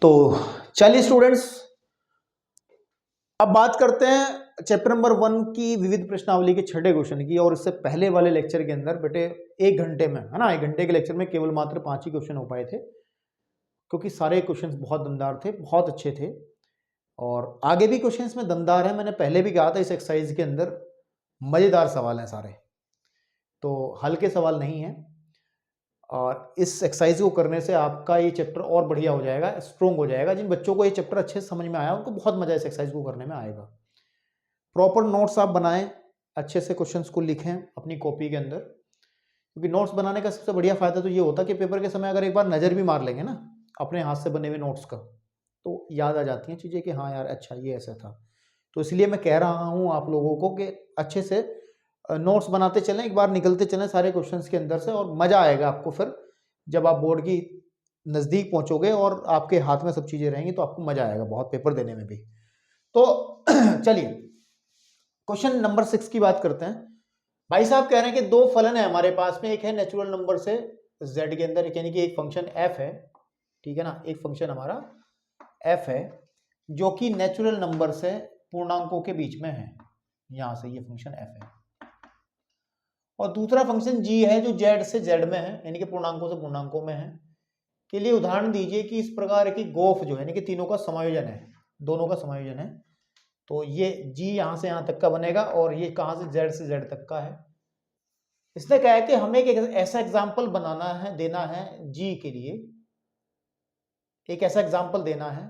तो चलिए स्टूडेंट्स, अब बात करते हैं चैप्टर नंबर 1 की विविध प्रश्नावली के छठे क्वेश्चन की। और इससे पहले वाले लेक्चर के अंदर बेटे 1 घंटे में, है ना, 1 घंटे के लेक्चर में केवल मात्र 5 ही क्वेश्चन हो पाए थे, क्योंकि सारे क्वेश्चंस बहुत दमदार थे, बहुत अच्छे थे। और आगे भी क्वेश्चंस में दमदार है, मैंने पहले भी कहा था इस एक्सरसाइज के अंदर मजेदार सवाल हैं सारे, तो हल्के सवाल नहीं है। और इस एक्सरसाइज को करने से आपका ये चैप्टर और बढ़िया हो जाएगा, स्ट्रॉन्ग हो जाएगा। जिन बच्चों को ये चैप्टर अच्छे से समझ में आया उनको बहुत मजा इस एक्सरसाइज को करने में आएगा। प्रॉपर नोट्स आप बनाएं, अच्छे से क्वेश्चंस को लिखें अपनी कॉपी के अंदर, क्योंकि नोट्स बनाने का सबसे बढ़िया फायदा तो ये होता है कि पेपर के समय अगर एक बार नज़र भी मार लेंगे ना अपने हाथ से बने हुए नोट्स का, तो याद आ जाती हैं चीज़ें कि हाँ यार अच्छा ये ऐसा था। तो इसलिए मैं कह रहा हूँ आप लोगों को कि अच्छे से नोट्स बनाते चलें, एक बार निकलते चलें सारे क्वेश्चंस के अंदर से, और मज़ा आएगा आपको फिर जब आप बोर्ड की नज़दीक पहुँचोगे और आपके हाथ में सब चीज़ें रहेंगी, तो आपको मज़ा आएगा बहुत पेपर देने में भी। तो चलिए क्वेश्चन नंबर 6 की बात करते हैं। भाई साहब कह रहे हैं कि दो फलन है हमारे पास में, एक है नेचुरल नंबर से z के अंदर, यानी कि एक फंक्शन f है, ठीक है ना, एक फंक्शन हमारा f है जो कि नेचुरल नंबर से पूर्णांकों के बीच में है, यहां से ये फंक्शन f है। और दूसरा फंक्शन g है जो z से z में है, यानी कि पूर्णांकों से पूर्णांकों में है। के लिए उदाहरण दीजिए कि इस प्रकार की गोफ जो है, यानी कि तीनों का समायोजन है, दोनों का समायोजन है। तो ये g यहां से यहां तक का बनेगा और ये कहां से z तक का है। इसने कहा है कि हमें एक ऐसा एग्जाम्पल बनाना है, देना है g के लिए, एक ऐसा एग्जाम्पल देना है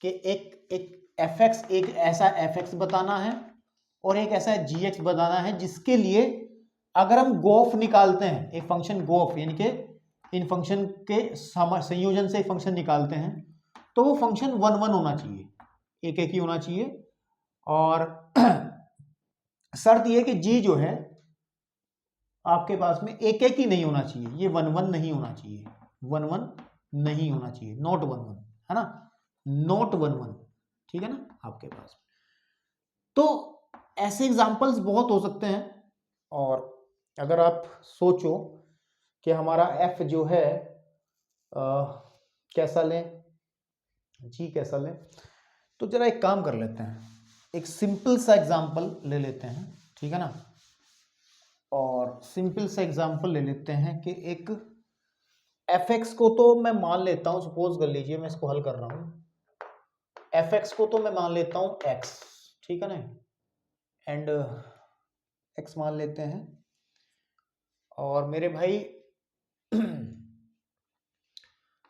कि एक fx, एक ऐसा fx बताना है और एक ऐसा gx बताना है, जिसके लिए अगर हम गोफ निकालते हैं, एक फंक्शन गोफ यानी कि इन फंक्शन के संयोजन से एक फंक्शन निकालते हैं, तो वो फंक्शन 1 1 होना चाहिए, एक एक ही होना चाहिए। और शर्त ये कि g जो है आपके पास में एक एक ही नहीं होना चाहिए, ये 1 1 नहीं होना चाहिए, 1 1 नहीं होना चाहिए, नॉट 1 1, है ना, नॉट 1 1, ठीक है ना आपके पास। तो ऐसे एग्जांपल्स बहुत हो सकते हैं। और अगर आप सोचो कि हमारा f जो है कैसा लें, g कैसा लें, तो जरा एक काम कर लेते हैं, एक सिंपल सा एग्जांपल ले लेते हैं, ठीक है ना। और सिंपल सा एग्जांपल ले लेते हैं कि एक fx को तो मैं मान लेता हूं, सपोज कर लीजिए मैं इसको हल कर रहा हूं, fx को तो मैं मान लेता हूं x, ठीक है ना, एंड x मान लेते हैं। और मेरे भाई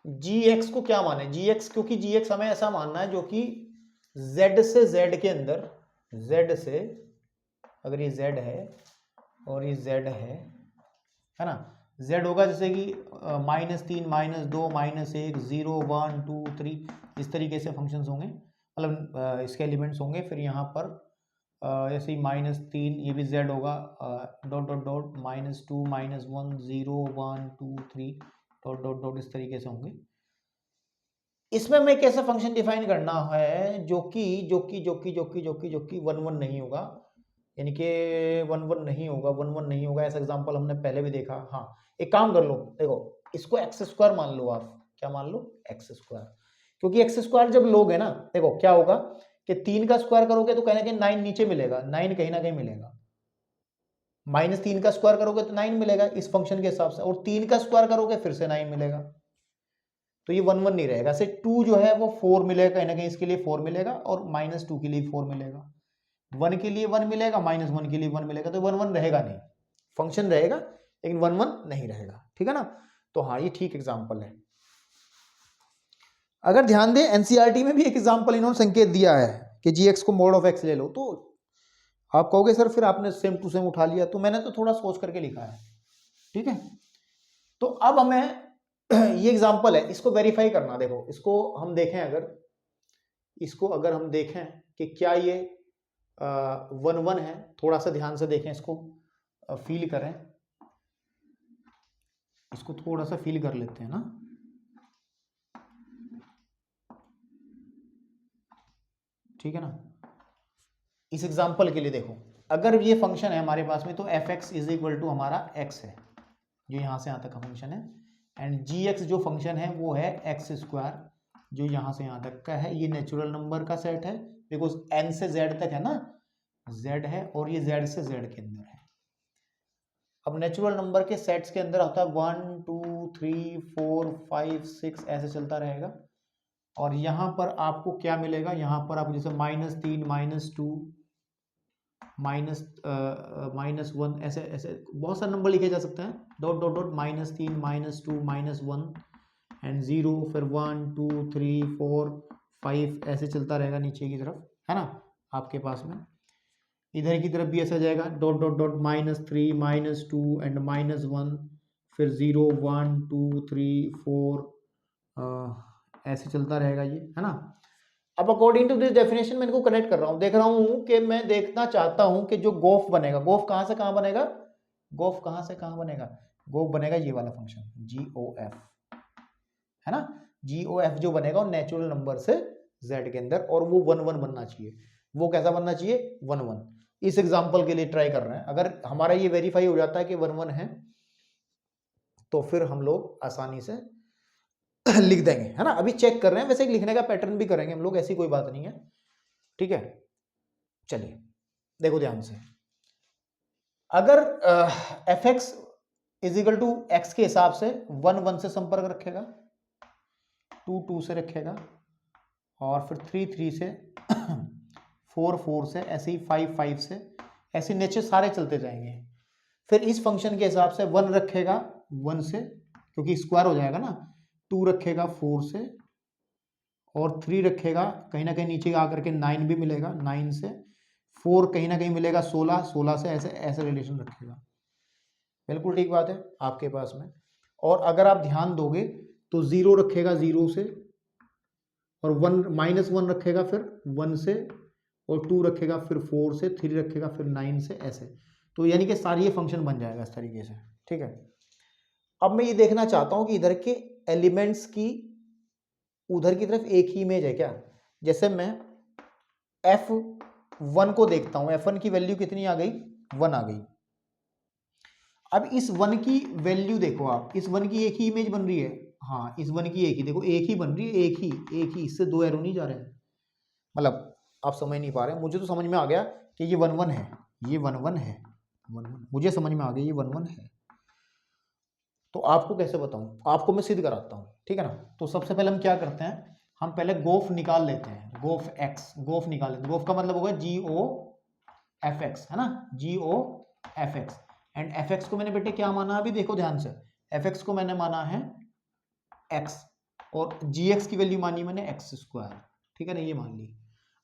gx को क्या माने, gx, क्योंकि gx हमें ऐसा मानना है जो कि z से z के अंदर, z से, अगर ये z है और ये z है ना, z होगा जैसे कि -3 -2 -1 0 1 2 3, इस तरीके से फंक्शंस होंगे, मतलब इसके एलिमेंट्स होंगे। फिर यहाँ पर जैसे -3 ये भी z होगा, dot dot dot -2 -1 0 1 2 3 dot dot dot, इस तरीके से होंगे। इसमें हमें कैसा फंक्शन डिफाइन करना है जो कि 1 1 नहीं होगा, यानी कि 1 1 नहीं होगा, 1 1 नहीं होगा। ऐसा एग्जांपल हमने पहले भी देखा। हाँ, एक काम कर लो, देखो इसको एक्स स्क्वायर मान लो, आप क्या मान लो, एक्स स्क्वायर, क्योंकि एक्स स्क्वायर जब लोगे ना, देखो क्या होगा कि 3 का स्क्वायर करोगे तो कहना कि 9 नीचे मिलेगा, 9 कहीं ना कहीं मिलेगा, -3 का स्क्वायर करोगे तो 9 मिलेगा इस फंक्शन के हिसाब से, और 3 का स्क्वायर करोगे फिर से 9 मिलेगा, तो ये 1 1 नहीं रहेगा। से 2 जो है वो 4 मिलेगा, कहीं ना कहीं इसके लिए 4 मिलेगा, और -2 के लिए 4 मिलेगा, 1 के लिए 1 मिलेगा, -1 के लिए 1 मिलेगा, तो 1 1 रहेगा नहीं, फंक्शन रहेगा लेकिन 1 1 नहीं रहेगा, ठीक है ना। तो हाँ, ये ठीक एग्जांपल है। अगर ध्यान दें एनसीईआरटी में भी एक एग्जांपल इन्होंने संकेत दिया है कि gx को मोड ऑफ x ले लो, तो आप कहोगे सर फिर आपने सेम टू सेम उठा लिया, तो मैंने तो थोड़ा सोच करके लिखा है, ठीक है। तो अब हमें ये एग्जांपल है, इसको वेरीफाई करना। देखो इसको हम देखें, अगर हम देखें कि क्या ये 1 1 है, थोड़ा सा ध्यान से देखें, इसको फील करें, इसको थोड़ा सा फील कर लेते हैं ना। ठीक है ना, इस एग्जांपल के लिए देखो, अगर ये फंक्शन है हमारे पास में, तो fx इज इक्वल टू हमारा x है, जो यहां से यहां तक का फंक्शन है, एंड gx जो फंक्शन है वो है x स्क्वायर जो यहाँ से यहाँ तक का है ये नेचुरल नंबर का सेट है, बिकॉज n से z तक है ना, z है और ये z से z के अंदर है। अब नेचुरल नंबर के सेट्स के अंदर होता है 1 2 3 4 5 6 ऐसे चलता रहेगा। और यहाँ पर आपको क्या मिलेगा, यहाँ पर आपको जैसे -3 -2 -1 ऐसे ऐसे बहुत सारे नंबर लिखे जा सकते हैं, डॉट डॉट डॉट -3 -2 -1 एंड 0, फिर 1 2 3 4 5 ऐसे चलता रहेगा नीचे की तरफ, है ना। आपके पास में इधर की तरफ भी ऐसा जाएगा, डॉट डॉट डॉट -3 -2 एंड -1, फिर 0 1 2 3 4 ऐसे चलता रहेगा ये, है ना। अब अकॉर्डिंग टू दिस डेफिनेशन मैं इनको कनेक्ट कर रहा हूँ, देख रहा हूँ कि मैं देखना चाहता हूँ कि जो गोफ बनेगा, गोफ कहाँ से कहाँ बनेगा, गोफ कहाँ से कहाँ बनेगा, गोफ बनेगा ये वाला फंक्शन GOF, है ना। GOF जो बनेगा वो नेचुरल नंबर से z के अंदर, और वो 1 1 बनना चाहिए। वो कैसा बनना चाहिए, 1 1। इस एग्जाम्पल के लिए ट्राई कर रहे हैं, अगर हमारा ये वेरीफाई हो जाता है कि 1 1 है तो फिर हम लोग आसानी से लिख देंगे, है ना। अभी चेक कर रहे हैं, वैसे लिखने का पैटर्न भी करेंगे हम लोग, ऐसी कोई बात नहीं है, ठीक है। चलिए देखो ध्यान से, अगर fx इजिकल टू x के हिसाब से 1 1 से संपर्क रखेगा, 2 2 से रखेगा, और फिर 3 3 से 4 4 से, ऐसे ही 5 5 से, ऐसे नीचे सारे चलते जाएंगे। फिर इस फंक्शन के हिसाब से 1 रखेगा 1 से, क्योंकि स्क्वायर हो जाएगा ना, 2 रखेगा 4 से, और 3 रखेगा कहीं ना कहीं नीचे आकर के 9 भी मिलेगा 9 से, 4 कहीं ना कहीं मिलेगा 16 16 से, ऐसे ऐसे रिलेशन रखेगा। बिल्कुल ठीक बात है आपके पास में। और अगर आप ध्यान दोगे तो 0 रखेगा 0 से, और 1 -1 रखेगा फिर 1 से, और 2 रखेगा फिर 4 से, 3 रखेगा फिर 9 से, ऐसे। तो यानी कि सारी ये फंक्शन बन जाएगा इस तरीके से, ठीक है। अब मैं ये देखना चाहता हूं कि इधर के एलिमेंट्स की उधर की तरफ एक ही इमेज है क्या। जैसे मैं F1 को देखता हूं, F1 की वैल्यू कितनी आ गई, 1 आ गई। अब इस 1 की वैल्यू देखो आप, इस 1 की एक ही इमेज बन रही है, हाँ इस 1 की एक ही, देखो एक ही बन रही है, एक ही, इससे 2 एरो नहीं जा रहे हैं। मतलब आप समझ नहीं पा रहे, मुझे तो समझ में आ गया कि ये 1 1 है, ये 1 1 है, 1 1 मुझे समझ में आ गया, ये 1 1 है। तो आपको कैसे बताऊं, आपको मैं सिद्ध कराता हूं, ठीक है ना। तो सबसे पहले हम क्या करते हैं, हम पहले गोफ निकाल लेते हैं, गोफ एक्स, गोफ निकाल लेते हैं। गोफ का मतलब होगा GOFX, है ना, GOFX। एंड FX को मैंने बेटे क्या माना, अभी देखो ध्यान से, FX को मैंने माना है x, और GX की वैल्यू मानी मैंने x², ठीक है ना, ये मान ली।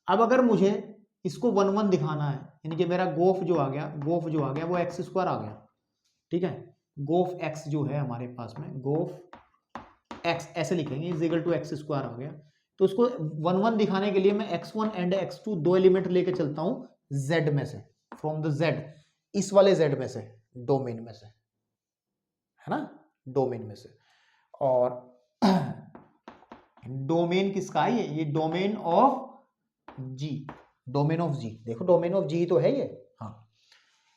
अब अगर मुझे इसको 1 1 दिखाना है, यानी कि मेरा गोफ जो आ गया, गोफ जो आ गया वो x² आ गया, ठीक है। गोफ x जो है हमारे पास में, गोफ x ऐसे लिखेंगे, इज इक्वल टू x² आ गया। तो उसको 1 1 दिखाने के लिए मैं x1 एंड x2 दो एलिमेंट लेके चलता हूं z में से, फ्रॉम द z, इस वाले z में से, डोमेन में से, है ना, डोमेन में से। और डोमेन किसका है ये domain of G, domain of G, देखो डोमेन ऑफ G तो है ये, हाँ।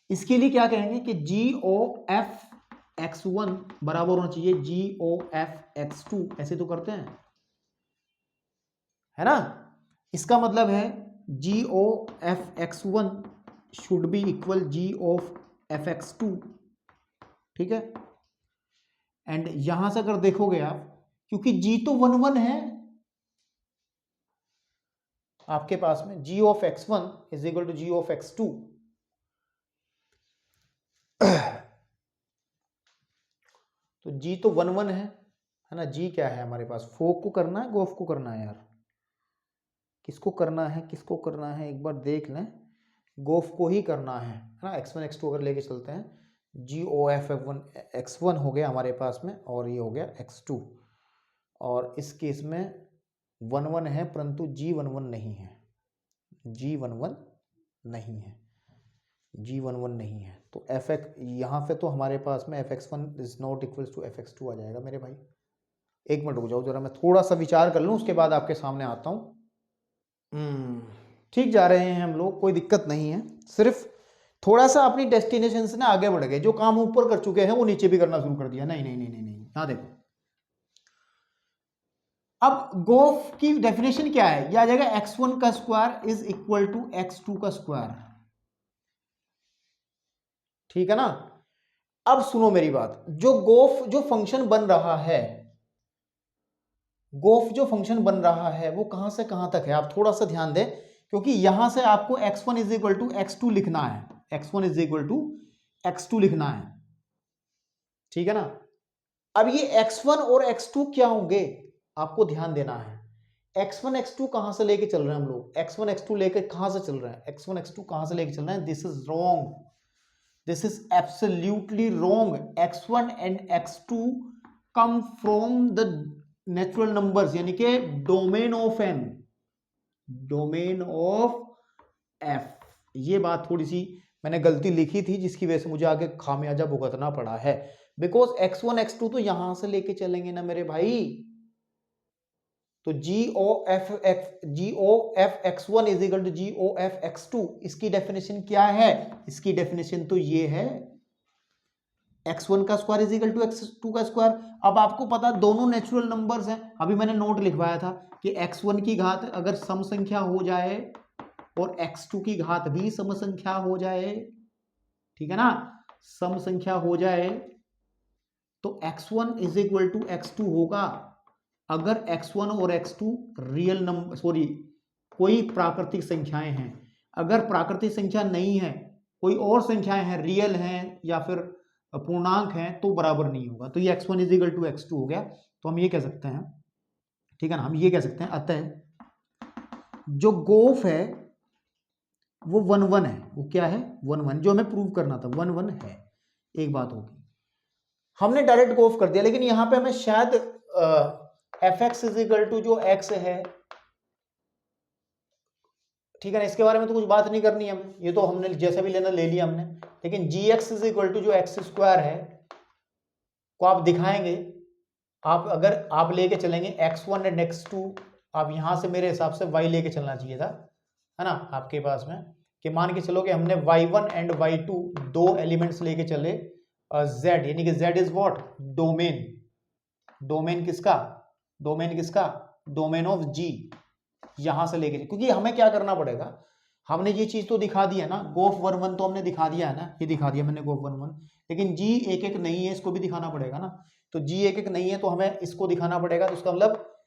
इसके लिए क्या कहेंगे कि GOFX1 बराबर होना चाहिए GOFX2, ऐसे तो करते हैं, है ना। इसका मतलब है GOFX1 should be equal GOFX2, ठीक है। एंड यहां से अगर देखोगे आप, क्योंकि G तो 1 1 है आपके पास में, GOFX1 is equal to GOFX2। तो G तो 1 1 है ना। G क्या है हमारे पास, फोक को करना है, गोफ को करना है यार, किसको करना है, किसको करना है एक बार देख लें, गोफ को ही करना है ना। x1 x2 अगर लेके चलते हैं, GOFX1 x1 हो गया हमारे पास में, और ये हो गया x2। और इस केस में 1 1 है, परंतु G1 1 नहीं है, G1 1 नहीं है, G1 1 नहीं है। तो FX यहाँ पे तो हमारे पास में FX1 is not equals to FX2 आ जाएगा मेरे भाई। एक मिनट रुक जाओ जरा, मैं थोड़ा सा विचार कर लूँ, उसके बाद आपके सामने आता हूँ। ठीक जा रहे हैं हम लोग, कोई दिक्कत नहीं है, सिर्फ थोड़ा सा अपनी डेस्टिनेशन से ना आगे बढ़ गए, जो काम ऊपर कर चुके हैं वो नीचे भी करना शुरू कर दिया। नहीं नहीं नहीं नहीं नहीं, यहाँ देखो, अब गोफ की डेफिनेशन क्या है, यह आ जाएगा x1 का square is equal to x2 का स्क्वायर, ठीक है ना। अब सुनो मेरी बात, जो गोफ जो फंक्शन बन रहा है, गोफ जो फंक्शन बन रहा है वो कहां से कहां तक है, आप थोड़ा सा ध्यान दें, क्योंकि यहां से आपको x1 is equal to x2 लिखना है, x1 is equal to x2 लिखना है, ठीक है ना। अब ये x1 और x2 क्या होंगे, आपको ध्यान देना है। x1 x2 कहां से लेके चल रहे हैं हम लोग, x1 x2 लेके कहां से चल रहे हैं, x1 x2 कहां से लेके चल रहे हैं, this is wrong, this is absolutely wrong. x1 and x2 come from the natural numbers, यानी कि domain of n, domain of f। ये बात थोड़ी सी मैंने गलती लिखी थी, जिसकी वजह से मुझे आगे खामियाजा भुगतना पड़ा है, बिकॉज x1 x2 तो यहां से लेके चलेंगे ना मेरे भाई। तो g o f x1 is equal to g o f x2, इसकी डेफिनेशन क्या है, इसकी डेफिनेशन तो ये है x1 का square is equal to x2 का स्क्वायर। अब आपको पता दोनों नेचुरल नंबर्स हैं, अभी मैंने नोट लिखवाया था कि x1 की घात अगर सम संख्या हो जाए और x2 की घात भी सम संख्या हो जाए, ठीक है ना, सम संख्या हो जाए, तो x1 is equal to x2 होगा अगर x1 और x2 रियल नंबर, सॉरी, कोई प्राकृतिक संख्याएं हैं। अगर प्राकृतिक संख्या नहीं है, कोई और संख्याएं हैं, रियल हैं या फिर पूर्णांक हैं, तो बराबर नहीं होगा। तो ये x1 is equal to x2 हो गया। तो हम ये कह सकते हैं, ठीक है ना, हम ये कह सकते हैं अतः जो गोफ है वो 1 1 है। वो क्या है, 1 1, जो हमें प्रूव करना था 1 1 है। एक बात होगी, हमने डायरेक्ट गोफ कर दिया, लेकिन यहां पे हमें शायद f x is equal to जो एक्स है, ठीक है ना, इसके बारे में तो कुछ बात नहीं करनी है हमें, ये तो हमने जैसा भी लेना ले लिया हमने। लेकिन जी एक्स इज इक्वल टू जो एक्स स्क्वायर है को आप दिखाएंगे, आप अगर आप लेके चलेंगे x1 एंड x2, आप यहां से मेरे हिसाब से y लेके चलना चाहिए था, है ना, आपके पास में, कि मान के चलो कि हमने y1 एंड y2 दो एलिमेंट्स लेके चले, z, यानी कि z is what, domain, domain किसका, डोमेन किसका, डोमेन ऑफ g, यहां से लेके, क्योंकि हमें क्या करना पड़ेगा, हमने ये चीज तो दिखा दी है ना, गोफ 1 1 तो हमने दिखा दिया है ना, ये दिखा दिया मैंने गोफ 1 1, लेकिन जी एक एक नहीं है, इसको भी दिखाना पड़ेगा ना। तो जी एक एक नहीं है तो हमें इसको दिखाना पड़ेगा, तो उसका मतलब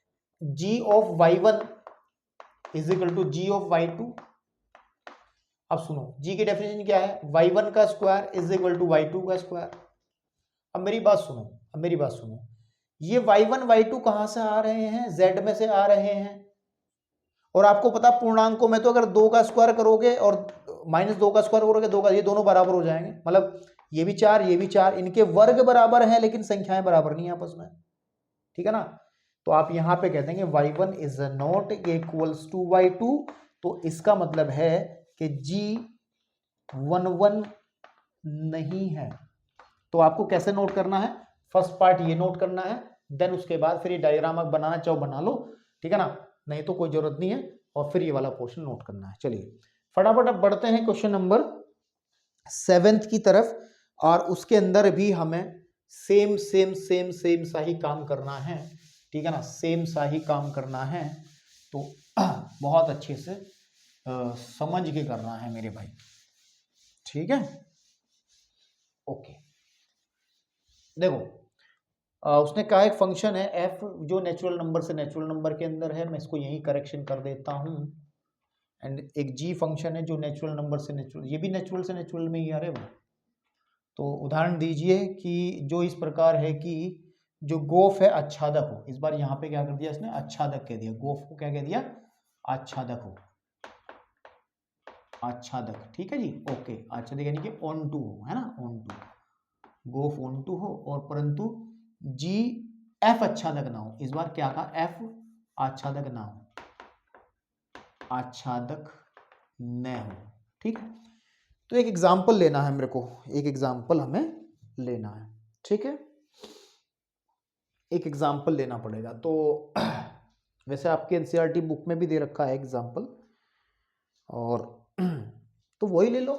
g of y1 is equal to g of y2। अब सुनो, जी की डेफिनेशन क्या है, y1 का square is equal to y2 का स्क्वायर। अब मेरी बात सुनो, अब मेरी बात सुनो, ये y1 y2 कहां से आ रहे हैं, z में से आ रहे हैं। और आपको पता पूर्णांकों में तो अगर 2 का स्क्वायर करोगे और -2 का स्क्वायर करोगे, 2 का, ये दोनों बराबर हो जाएंगे, मतलब ये भी 4 ये भी 4, इनके वर्ग बराबर हैं लेकिन संख्याएं बराबर नहीं है आपस में, ठीक है ना। तो आप यहां पे कह देंगे y1 is not equals to y2, तो इसका मतलब है कि g 1 1 नहीं है। तो आपको कैसे नोट करना है, फर्स्ट पार्ट ये नोट करना है, देन उसके बाद फिर ये डायग्राम आप बनाना चाहो बना लो, ठीक है ना, नहीं तो कोई जरूरत नहीं है, और फिर ये वाला पोर्शन नोट करना है। चलिए फटाफट अब बढ़ते हैं क्वेश्चन नंबर 7 की तरफ, और उसके अंदर भी हमें सेम सेम सेम सेम सा ही काम करना है, ठीक है ना, सेम सा ही काम करना है। तो बहुत अच्छे से समझ के करना है मेरे भाई, ठीक है, ओके। देखो उसने कहा एक फंक्शन है f जो नेचुरल नंबर से नेचुरल नंबर के अंदर है, मैं इसको यही करेक्शन कर देता हूं, एंड एक g फंक्शन है जो नेचुरल नंबर से नेचुरल, ये भी नेचुरल से नेचुरल में ही आ रहे वो। तो उदाहरण दीजिए कि जो इस प्रकार है कि जो गोफ है आच्छादक हो, इस बार यहाँ पे क्या कर दिया इसने, आच्छादक कह दिया, गोफ को क्या कह दिया, आच्छादक हो, आच्छादक, ठीक है जी, ओके, आच्छादक यानी कि ऑन टू हो, है ना, ऑन टू, गोफ ऑन टू हो, और परंतु जी एफ आच्छादक ना हो, इस बार क्या कहा, एफ आच्छादक ना हो, आच्छादक न हो, ठीक है। तो एक एग्जाम्पल लेना है मेरे को, एक एग्जाम्पल हमें लेना है, ठीक है, एक एग्जाम्पल लेना पड़ेगा। तो वैसे आपके एनसीईआरटी बुक में भी दे रखा है एग्जाम्पल, और तो वही ले लो।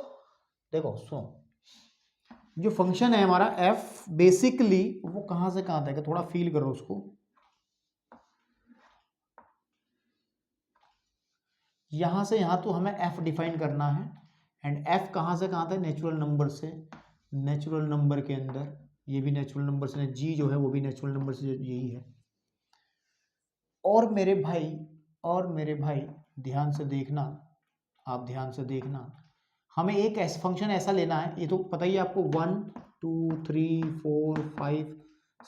देखो सुनो, जो फंक्शन है हमारा f बेसिकली वो कहां से कहां तक है, थोड़ा फील करो उसको, यहाँ से यहाँ तो हमें f डिफाइन करना है, एंड f कहाँ से कहाँ तक, नेचुरल नंबर से नेचुरल नंबर के अंदर, ये भी नेचुरल नंबर से, g जो है वो भी नेचुरल नंबर से, यही है। और मेरे भाई ध्यान से देखना, आप ध्यान से देखना, हमें एक ऐसा फंक्शन ऐसा लेना है, ये तो पता ही है आपको, 1 2 3 4 5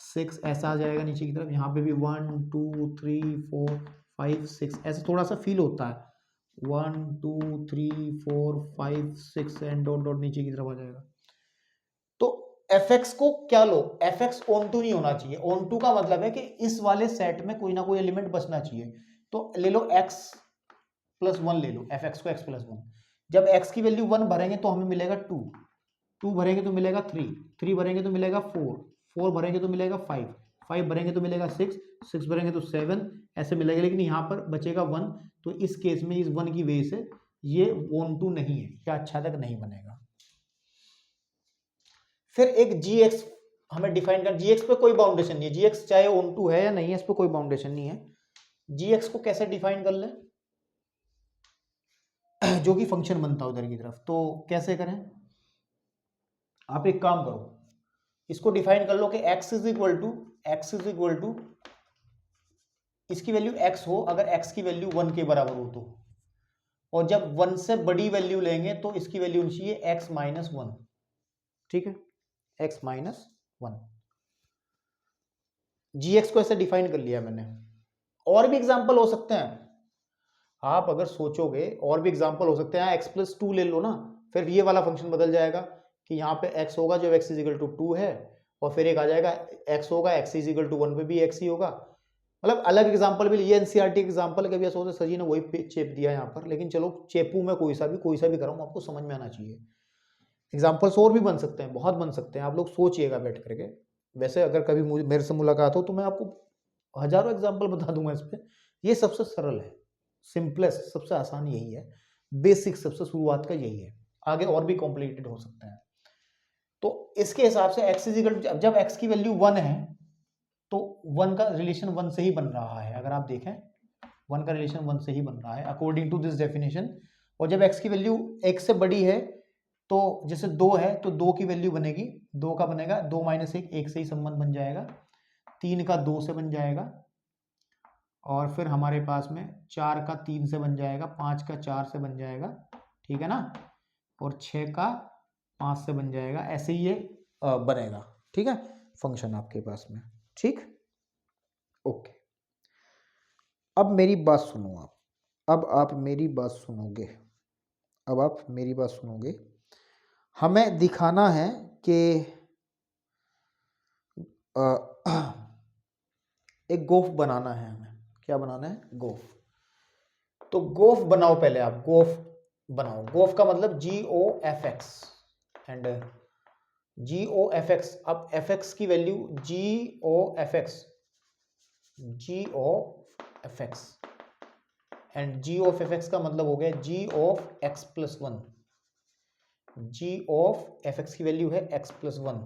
6 ऐसा आ जाएगा नीचे की तरफ, यहाँ पे भी 1 2 3 4 5 6 ऐसा थोड़ा सा फील होता है, 1 2 3 4 5 6 एंड डॉट डॉट नीचे की तरफ आ जाएगा। तो fx को क्या लो, fx ऑन टू नहीं होना चाहिए। ऑन टू का मतलब है कि इस वाले सेट में कोई ना कोई एलिमेंट बचना चाहिए। तो ले लो x प्लस 1 ले लो, fx को x प्लस 1। जब x की वैल्यू 1 भरेंगे तो हमें मिलेगा 2, 2 भरेंगे तो मिलेगा 3, 3 भरेंगे तो मिलेगा 4, 4 भरेंगे तो मिलेगा 5, 5 भरेंगे तो मिलेगा 6, 6 भरेंगे तो 7, ऐसे मिलेगा। लेकिन यहाँ पर बचेगा 1, तो इस केस में इस 1 की वजह से ये ऑन टू नहीं है, या अच्छा तक नहीं बनेगा। फिर एक gx हमें डिफाइन कर, gx पे कोई बाउंडेशन नहीं है, gx चाहे ऑन टू है या नहीं है, इस पे कोई बाउंडेशन नहीं है। gx को कैसे डिफाइन कर ले, जो कि फंक्शन बनता है उधर की तरफ, तो कैसे करें, आप एक काम करो, इसको डिफाइन कर लो कि x इज इक्वल टू इसकी वैल्यू x हो, अगर x की वैल्यू 1 के बराबर हो तो, और जब 1 से बड़ी वैल्यू लेंगे तो इसकी वैल्यू होनी चाहिए x माइनस 1, ठीक है, x माइनस 1। gx को ऐसे डिफाइन कर लिया मैंने। और भी एग्जांपल हो सकते हैं, आप अगर सोचोगे और भी एग्जांपल हो सकते हैं, x प्लस 2 ले लो ना, फिर ये वाला फंक्शन बदल जाएगा कि यहाँ पे x होगा जब x इज इक्वल टू 2 है, और फिर एक आ जाएगा x होगा x इज इक्वल टू 1 पे भी x ही होगा। मतलब अलग एग्जांपल भी, ये एनसीईआरटी एग्जांपल कभी सोचे सजी ने वही चेप दिया यहाँ पर, लेकिन चलो चेपू में कोई सा भी कराऊँ, आपको समझ में आना चाहिए। एग्जाम्पल्स और भी बन सकते हैं, बहुत बन सकते हैं, आप लोग सोचिएगा बैठ करके। वैसे अगर कभी मेरे से मुलाकात हो तो मैं आपको हजारों एग्जाम्पल बता दूंगा इस पर। ये सबसे सरल है, सिंपलेस्ट, सबसे आसान यही है, बेसिक सबसे शुरुआत का यही है, आगे और भी कॉम्प्लिकेटेड हो सकते हैं। तो इसके हिसाब से x इज इक्वल, जब x की वैल्यू 1 है तो 1 का रिलेशन 1 से ही बन रहा है, अगर आप देखें 1 का रिलेशन 1 से ही बन रहा है अकॉर्डिंग टू दिस डेफिनेशन। और जब x की वैल्यू 1 से बड़ी है तो जैसे 2 है तो 2 की वैल्यू बनेगी, 2 का बनेगा 2 माइनस 1, 1 से ही संबंध बन जाएगा, 3 का 2 से बन जाएगा, और फिर हमारे पास में 4 का 3 से बन जाएगा, 5 का 4 से बन जाएगा, ठीक है ना, और 6 का 5 से बन जाएगा। ऐसे ही ये बनेगा, ठीक है, फंक्शन आपके पास में, ठीक, ओके। अब मेरी बात सुनो आप, अब आप मेरी बात सुनोगे, अब आप मेरी बात सुनोगे। हमें दिखाना है कि एक गोफ बनाना है, हमें क्या बनाना है, गोफ। तो गोफ बनाओ, पहले आप गोफ बनाओ। गोफ का मतलब GOFX एंड GOFX। अब fx की वैल्यू GOFX एंड GOFX का मतलब हो गया G of x plus 1। G of fx की वैल्यू है x प्लस 1,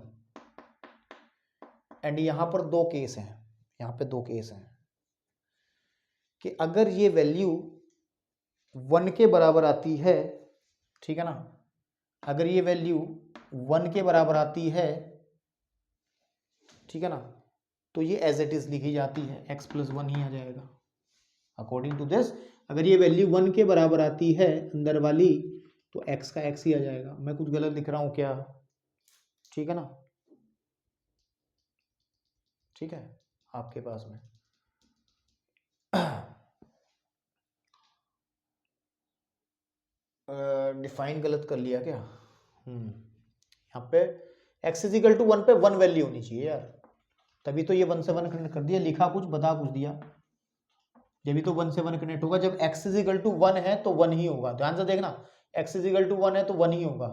एंड यहां पर दो केस हैं, यहां पे दो केस हैं कि अगर ये वैल्यू 1 के बराबर आती है, ठीक है ना, अगर ये वैल्यू 1 के बराबर आती है, ठीक है ना, तो ये एज इट इज लिखी जाती है, x प्लस 1 ही आ जाएगा अकॉर्डिंग टू दिस। अगर ये वैल्यू 1 के बराबर आती है अंदर वाली, तो x का x ही आ जाएगा। मैं कुछ गलत लिख रहा हूं क्या, ठीक है ना, ठीक है, आपके पास में डिफाइन गलत कर लिया क्या, यहाँ पे x इज इक्वल टू 1 पे 1 वैल्यू होनी चाहिए यार, तभी तो ये 1 से 1 कनेक्ट कर दिया, लिखा कुछ बता कुछ दिया, जब भी तो 1 से 1 कनेक्ट होगा। जब x इज इक्वल टू 1 है तो 1 ही होगा, ध्यान से देखना, x इज इक्वल टू 1 है तो 1 ही होगा।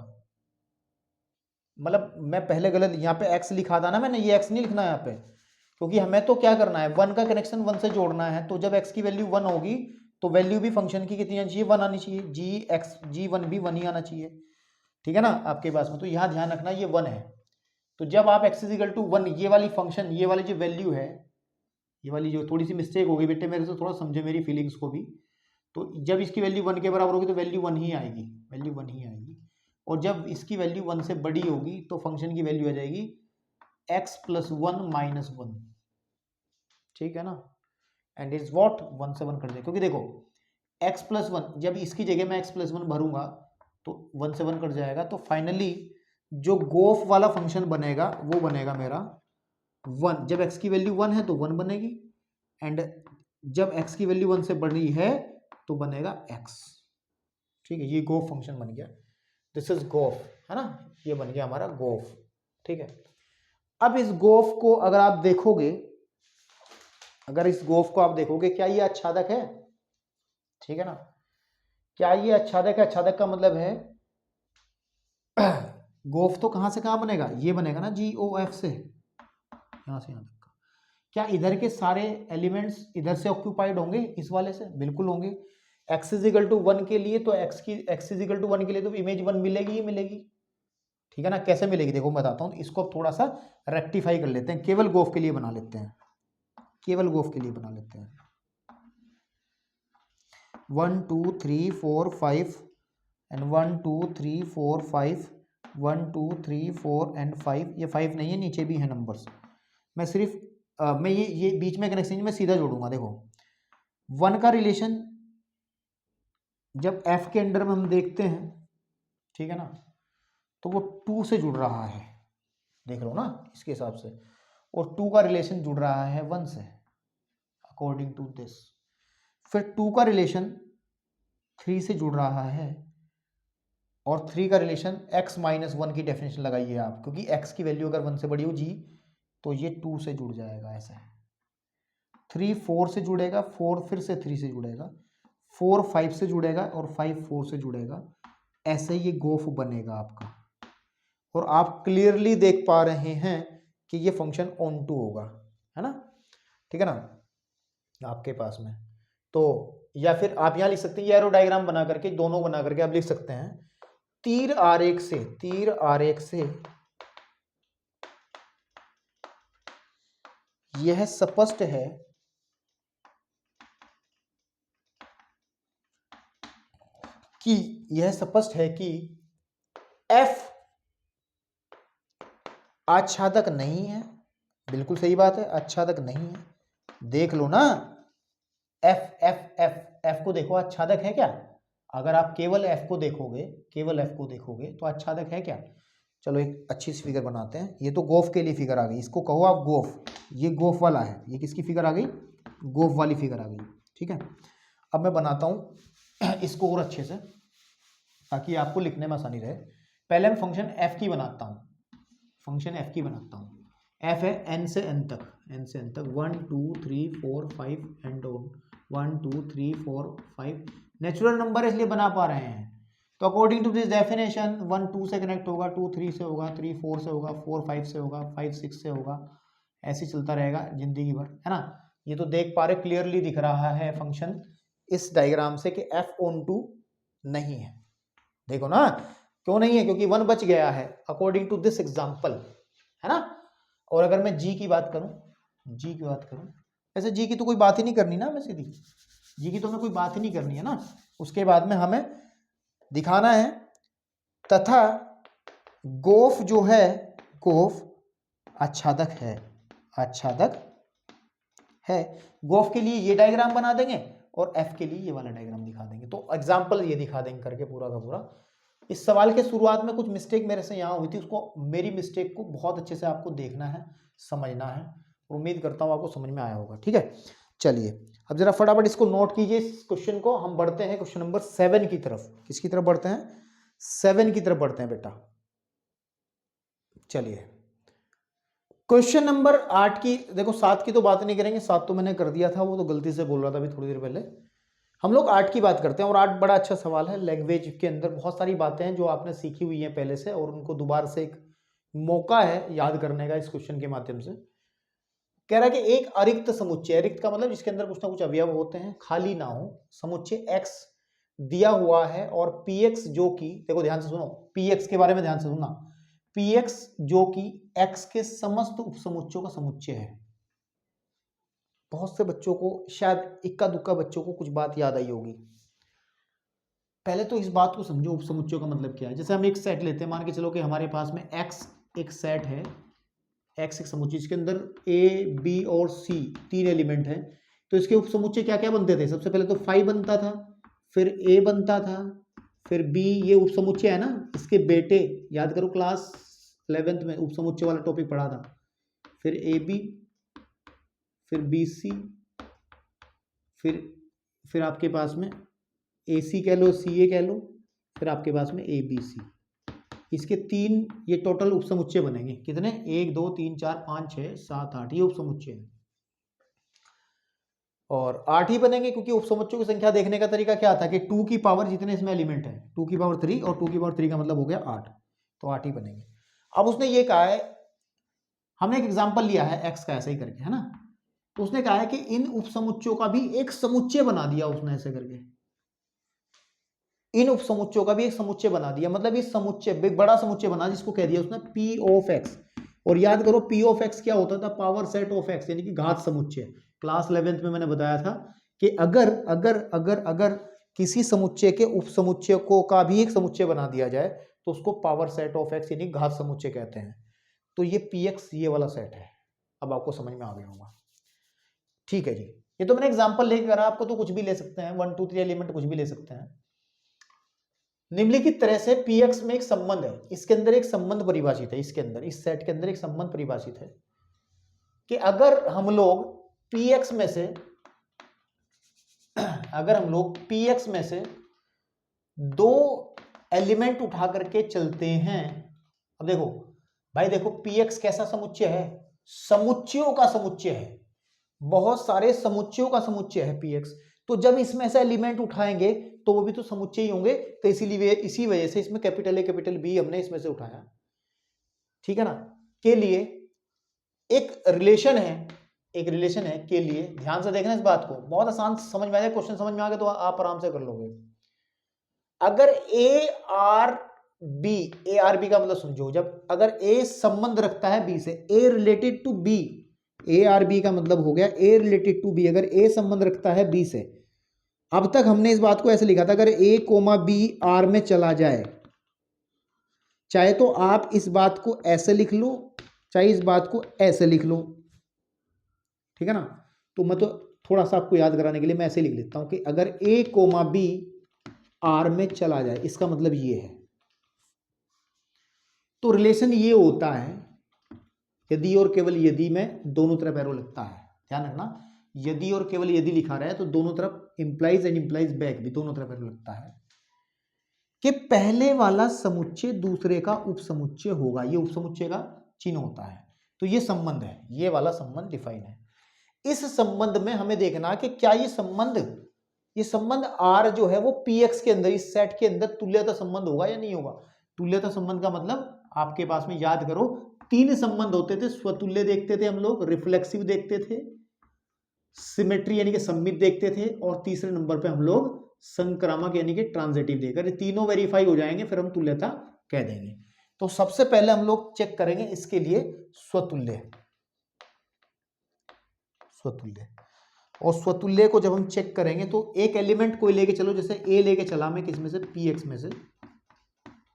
मतलब मैं पहले गलत यहाँ पे x लिखा था ना मैंने, ये x नहीं लिखना यहाँ पे, क्योंकि हमें तो क्या करना है, 1 का कनेक्शन 1 से जोड़ना है। तो जब x की वैल्यू 1 होगी तो वैल्यू भी फंक्शन की कितनी आनी चाहिए, 1 आनी चाहिए, g1 भी 1 ही आना चाहिए, ठीक है ना, आपके पास में। तो यहाँ ध्यान रखना ये 1 है, तो जब आप x इज इक्वल टू 1, ये वाली फंक्शन, ये वाली जो वैल्यू है, ये वाली जो थोड़ी सी मिस्टेक हो गई बेटे मेरे से, थोड़ा समझे मेरी फीलिंग्स को भी। तो जब इसकी वैल्यू 1 के बराबर होगी तो वैल्यू 1 ही आएगी, वैल्यू 1 ही आएगी। और जब इसकी वैल्यू 1 से बड़ी होगी तो फंक्शन की वैल्यू आ जाएगी x + 1 - 1, ठीक है ना। एंड इज व्हाट 1 से 1 कर दे, क्योंकि देखो x + 1 जब इसकी जगह मैं x + 1 भरूंगा तो 1 से 1 कट जाएगा। तो फाइनली जो गोफ वाला फंक्शन बनेगा वो बनेगा मेरा 1। जब x की वैल्यू 1 है तो 1 बनेगी, एंड जब x की वैल्यू 1 से बड़ी है तो बनेगा x, ठीक है। ये गोफ फंक्शन बन गया, दिस इज गोफ, है ना, ये बन गया हमारा गोफ, ठीक है। अब इस गोफ को अगर आप देखोगे, अगर इस गोफ को आप देखोगे, क्या ये आच्छादक है, ठीक है ना, क्या ये आच्छादक है? आच्छादक का मतलब है गोफ तो कहां से कहां बनेगा, ये बनेगा ना GOF से, यहां से यहां तक का। क्या इधर के सारे एलिमेंट्स इधर से ऑक्यूपाइड होंगे, इस वाले से? बिल्कुल होंगे। x = 1 के लिए तो x = 1 के लिए तो इमेज 1 मिलेगी ही मिलेगी, ठीक है ना। कैसे मिलेगी देखो मैं बताता हूं, इसको अब थोड़ा सा रेक्टिफाई कर लेते हैं, केवल गोफ के लिए बना लेते हैं, केवल गोफ के लिए बना लेते हैं। 1 2 3 4 5 एंड 1 2 3 4 5, 1 2 3 4 एंड 5, ये 5 नहीं है, नीचे भी है नंबर्स। मैं सिर्फ मैं ये बीच में कनेक्शन मैं सीधा जोड़ूंगा। देखो 1 का रिलेशन जब f के अंडर में हम देखते हैं, ठीक है ना, तो वो 2 से जुड़ रहा है, देख लो ना इसके हिसाब से, और 2 का रिलेशन जुड़ रहा है 1 से अकॉर्डिंग टू दिस। फिर 2 का रिलेशन 3 से जुड़ रहा है, और 3 का रिलेशन x - 1 की डेफिनेशन लगाइए आप, क्योंकि x की वैल्यू अगर 1 से बड़ी हो g तो ये 2 से जुड़ जाएगा, ऐसा है। 3 4 से जुड़ेगा, 4 फिर से 3 से जुड़ेगा, 4 5 से जुड़ेगा, और 5 4 से जुड़ेगा, ऐसे ये गोफ बनेगा आपका। और आप क्लियरली देख पा रहे हैं कि ये फंक्शन ऑन टू होगा, है ना, ठीक है ना आपके पास में। तो या फिर आप यहां लिख सकते हैं, ये एरो डायग्राम बना करके, दोनों बना करके आप लिख सकते हैं, तीर आरेख से यह स्पष्ट है कि f आच्छादक नहीं है। बिल्कुल सही बात है, आच्छादक नहीं है। देख लो ना, f को देखो, आच्छादक है क्या? अगर आप केवल f को देखोगे तो आच्छादक है क्या? चलो एक अच्छी सी फिगर बनाते हैं। ये तो गोफ के लिए फिगर आ गई, इसको कहो आप गोफ, ये गोफ वाला है। ये किसकी फिगर आ गई? गोफ वाली फिगर आ गई, ठीक है। अब मैं बनाता हूं इसको और अच्छे से, ताकि आपको लिखने में आसानी रहे। पहले हम फंक्शन f की बनाता हूं, f है n से n तक, 1 2 3 4 5 एंड ऑन, 1 2 3 4 5 नेचुरल नंबर इसलिए बना पा रहे हैं। तो अकॉर्डिंग टू दिस डेफिनेशन 1 2 से कनेक्ट होगा, 2 3 से होगा, 3 4 से होगा, 4 5 से होगा, 5 6 से होगा, ऐसे चलता रहेगा जिंदगी भर, है ना। ये तो देख पा रहे, क्लियरली दिख रहा है फंक्शन इस डायग्राम से कि f ऑन टू नहीं है। देखो ना, क्यों नहीं है? क्योंकि 1 बच गया है अकॉर्डिंग टू दिस एग्जांपल, है ना। और अगर मैं g की बात करूं, ऐसे g की तो कोई बात ही नहीं करनी ना, मैं सीधी g की तो हमें कोई बात ही नहीं करनी है ना। उसके बाद में हमें दिखाना है तथा गोफ जो है, गोफ आच्छादक है। गोफ के लिए ये डायग्राम बना देंगे और f के लिए ये वाला डायग्राम दिखा देंगे। तो एग्जाम्पल ये दिखा देंगे करके पूरा का पूरा। इस सवाल के शुरुआत में कुछ मिस्टेक मेरे से यहाँ हुई थी, उसको, मेरी मिस्टेक को बहुत अच्छे से आपको देखना है, समझना है। उम्मीद करता हूँ आपको समझ में आया होगा, ठीक है। चलिए अब जरा फटाफट इसको नोट कीजिए, इस क्वेश्चन को। हम बढ़ते हैं क्वेश्चन नंबर 7 की तरफ। किसकी तरफ बढ़ते हैं? 7 की तरफ बढ़ते हैं बेटा। चलिए क्वेश्चन नंबर 8 की, देखो 7 की तो बात नहीं करेंगे, 7 तो मैंने कर दिया था, वो तो गलती से बोल रहा था अभी थोड़ी देर पहले। हम लोग 8 की बात करते हैं। और 8 बड़ा अच्छा सवाल है। लैंग्वेज के अंदर बहुत सारी बातें हैं जो आपने सीखी हुई हैं पहले से, और उनको दोबारा से एक मौका है याद करने का इस क्वेश्चन के माध्यम से। कह रहा है कि एक अरिक्त समुच्चय, अरिक्त का मतलब जिसके अंदर कुछ ना कुछ अवयव होते हैं, खाली ना हो, समुच्चय x दिया हुआ है, और px जो कि, देखो ध्यान से सुनो, px के बारे में ध्यान से सुनना, px जो कि x के समस्त उपसमुच्चयों का समुच्चय है। बहुत से बच्चों को शायद इक्का दुक्का बच्चों को कुछ बात याद आई होगी। पहले तो इस बात को समझो उपसमुच्चयों का मतलब क्या है। जैसे हम एक सेट लेते हैं, मान के चलो कि हमारे पास में x एक सेट है, x एक समुच्चय, इसके अंदर a b और c तीन एलिमेंट हैं। तो इसके उपसमुच्चय क्या क्या बनते थे? सबसे पहले तो 5 बनता था, फिर a बनता था, फिर b, ये उपसमुच्चय है ना, इसके बेटे, याद करो क्लास 11th में उपसमुच्चय वाला टॉपिक पढ़ा था। फिर ab, फिर bc, फिर आपके पास में AC कह लो, CA कह लो, फिर आपके पास में ABC, इसके तीन ये टोटल उपसमुच्चय बनेंगे। कितने? 1 2 3 4 5 6 7 8, ये उपसमुच्चय है। और 8 ही बनेंगे क्योंकि उपसमुच्चयों की संख्या देखने का तरीका क्या था कि 2 की पावर जितने इसमें एलिमेंट है, 2 की पावर 3, और 2 की पावर 3 का मतलब हो गया 8, तो 8 ही बनेंगे। अब उसने ये कहा है, हमने एक एग्जाम्पल लिया है x का ऐसे ही करके, है ना, तो उसने कहा है कि इन उपसमुच्चयों का भी एक समुच्चय बना दिया उसने, ऐसे करके इन उपसमुच्चयों का भी एक समुच्चय बना दिया। मतलब इस समुच्चय, एक बड़ा समुच्चय बना जिसको कह दिया उसने P ऑफ x। और याद करो P ऑफ x क्या होता था? पावर सेट ऑफ x, यानी कि घात समुच्चय। क्लास 11th में मैंने बताया था कि अगर अगर अगर अगर किसी समुच्चय के उपसमुच्चय को का भी एक समुच्चय बना दिया जाए तो उसको पावर सेट ऑफ x यानी घात समुच्चय कहते हैं। तो ये px ये वाला सेट है। अब आपको समझ में आ गया होगा, ठीक है जी। ये तो मैंने एग्जांपल लेके करा, आपको तो कुछ भी ले सकते हैं, 1 2 3 एलिमेंट कुछ भी ले सकते हैं। निम्नलिखित तरह से px में एक संबंध है, इसके अंदर एक संबंध परिभाषित है, इसके अंदर इस सेट के अंदर एक संबंध परिभाषित है कि अगर हम लोग px में से दो एलिमेंट उठा करके चलते हैं। अब देखो भाई, देखो px कैसा समुच्चय है? समुच्चयों का समुच्चय है, बहुत सारे समुच्चयों का समुच्चय है px। तो जब इसमें से एलिमेंट उठाएंगे तो वो भी तो समुच्चय ही होंगे, तो इसीलिए इसी वजह से इसमें कैपिटल A कैपिटल B हमने इसमें से उठाया, ठीक है ना। के लिए एक रिलेशन है के लिए, ध्यान से देखना इस बात को, बहुत आसान समझ में आ जाए, क्वेश्चन समझ में आ गया तो आप आराम से कर लोगे। अगर ए आर बी का मतलब समझो, जब अगर ए संबंध रखता है बी से, a related to b, a R b का मतलब हो गया ए रिलेटेड टू बी, अगर ए संबंध रखता है बी से। अब तक हमने इस बात को ऐसे लिखा था, अगर ए कोमा बी आर में चला जाए, चाहे तो आप इस बात को ऐसे लिख लो, चाहे इस बात को ऐसे लिख लो, ठीक है ना। तो मैं तो थोड़ा सा आपको याद कराने के लिए मैं ऐसे लिख लेता हूं कि अगर ए कोमा बी आर में चला जाए, इसका मतलब ये है। तो रिलेशन ये होता है यदि और केवल यदि में दोनों तरफ एरो लगता है, ध्यान रखना, यदि और केवल यदि लिखा रहा है तो दोनों तरफ इंप्लाइज एंड इंप्लाइज बैक भी दोनों तरफ एरो लगता है कि पहले वाला समुच्चय दूसरे का उपसमुच्चय होगा, ये उपसमुच्चय का चिन्ह होता है। तो ये संबंध है, ये वाला संबंध डिफाइन है। इस संबंध में हमें देखना कि क्या ये संबंध R जो है वो px के अंदर, इस सेट के अंदर तुल्यता संबंध होगा या नहीं होगा। तुल्यता संबंध का मतलब आपके पास में, याद करो, तीन संबंध होते थे। स्वतुल्य देखते थे हम लोग, रिफ्लेक्सिव देखते थे, सिमेट्री यानी कि सममित देखते थे, और तीसरे नंबर पे हम लोग संक्रामक यानी कि ट्रांजिटिव देखकर, ये तीनों वेरीफाई हो जाएंगे, फिर हम तुल्यता कह देंगे। तो सबसे पहले हम लोग चेक करेंगे इसके लिए स्वतुल्य। और स्वतुल्य को जब हम चेक करेंगे तो एक एलिमेंट कोई लेके चलो, जैसे ए लेके चला मैं, किसमें से, px में से।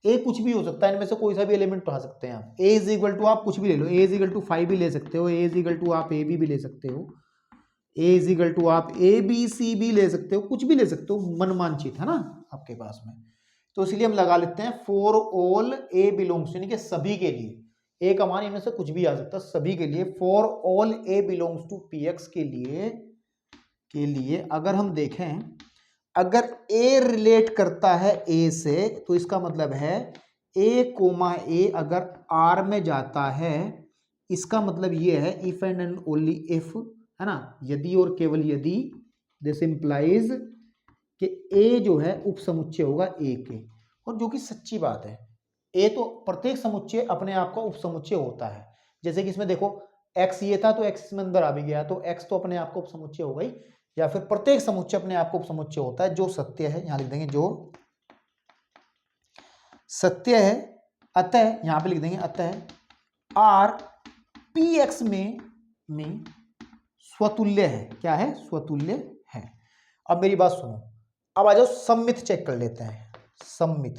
ए कुछ भी हो सकता है, इनमें से कोई सा भी एलिमेंट उठा सकते हैं आप। ए इज इक्वल टू आप कुछ भी ले लो, ए इज इक्वल टू 5 भी ले सकते हो, ए इज इक्वल टू आप ए भी ले सकते हो, ए इज इक्वल टू आप ए बी सी भी ले सकते हो, कुछ भी ले सकते हो, मनमांचित है ना आपके पास में। तो इसलिए हम लगा लेते हैं फॉर ऑल ए बिलोंग्स, यानी कि सभी के लिए, ए का मान इनमें से कुछ भी आ सकता है, सभी के लिए, for all a belongs to px के लिए अगर हम देखें, अगर ए रिलेट करता है ए से, तो इसका मतलब है ए कोमा ए अगर आर में जाता है, इसका मतलब ये है इफ एंड ओनली इफ, है ना, यदि और केवल यदि, दिस इंप्लाइज कि ए जो है उपसमुच्चय होगा ए के, और जो कि सच्ची बात है। ए तो प्रत्येक समुच्चय अपने आप का उपसमुच्चय होता है। जैसे कि इसमें देखो x ये था तो x इसमें अंदर आ भी गया, तो x तो अपने आप को उपसमुच्चय हो गई, या फिर प्रत्येक समुच्चय अपने आप को उपसमुच्चय होता है, जो सत्य है, यहां लिख देंगे जो सत्य है। अतः यहां पे लिख देंगे अतः आर px में स्वतुल्य है। क्या है? स्वतुल्य है। अब मेरी बात सुनो, अब आ जाओ सममित चेक कर लेते हैं। सममित,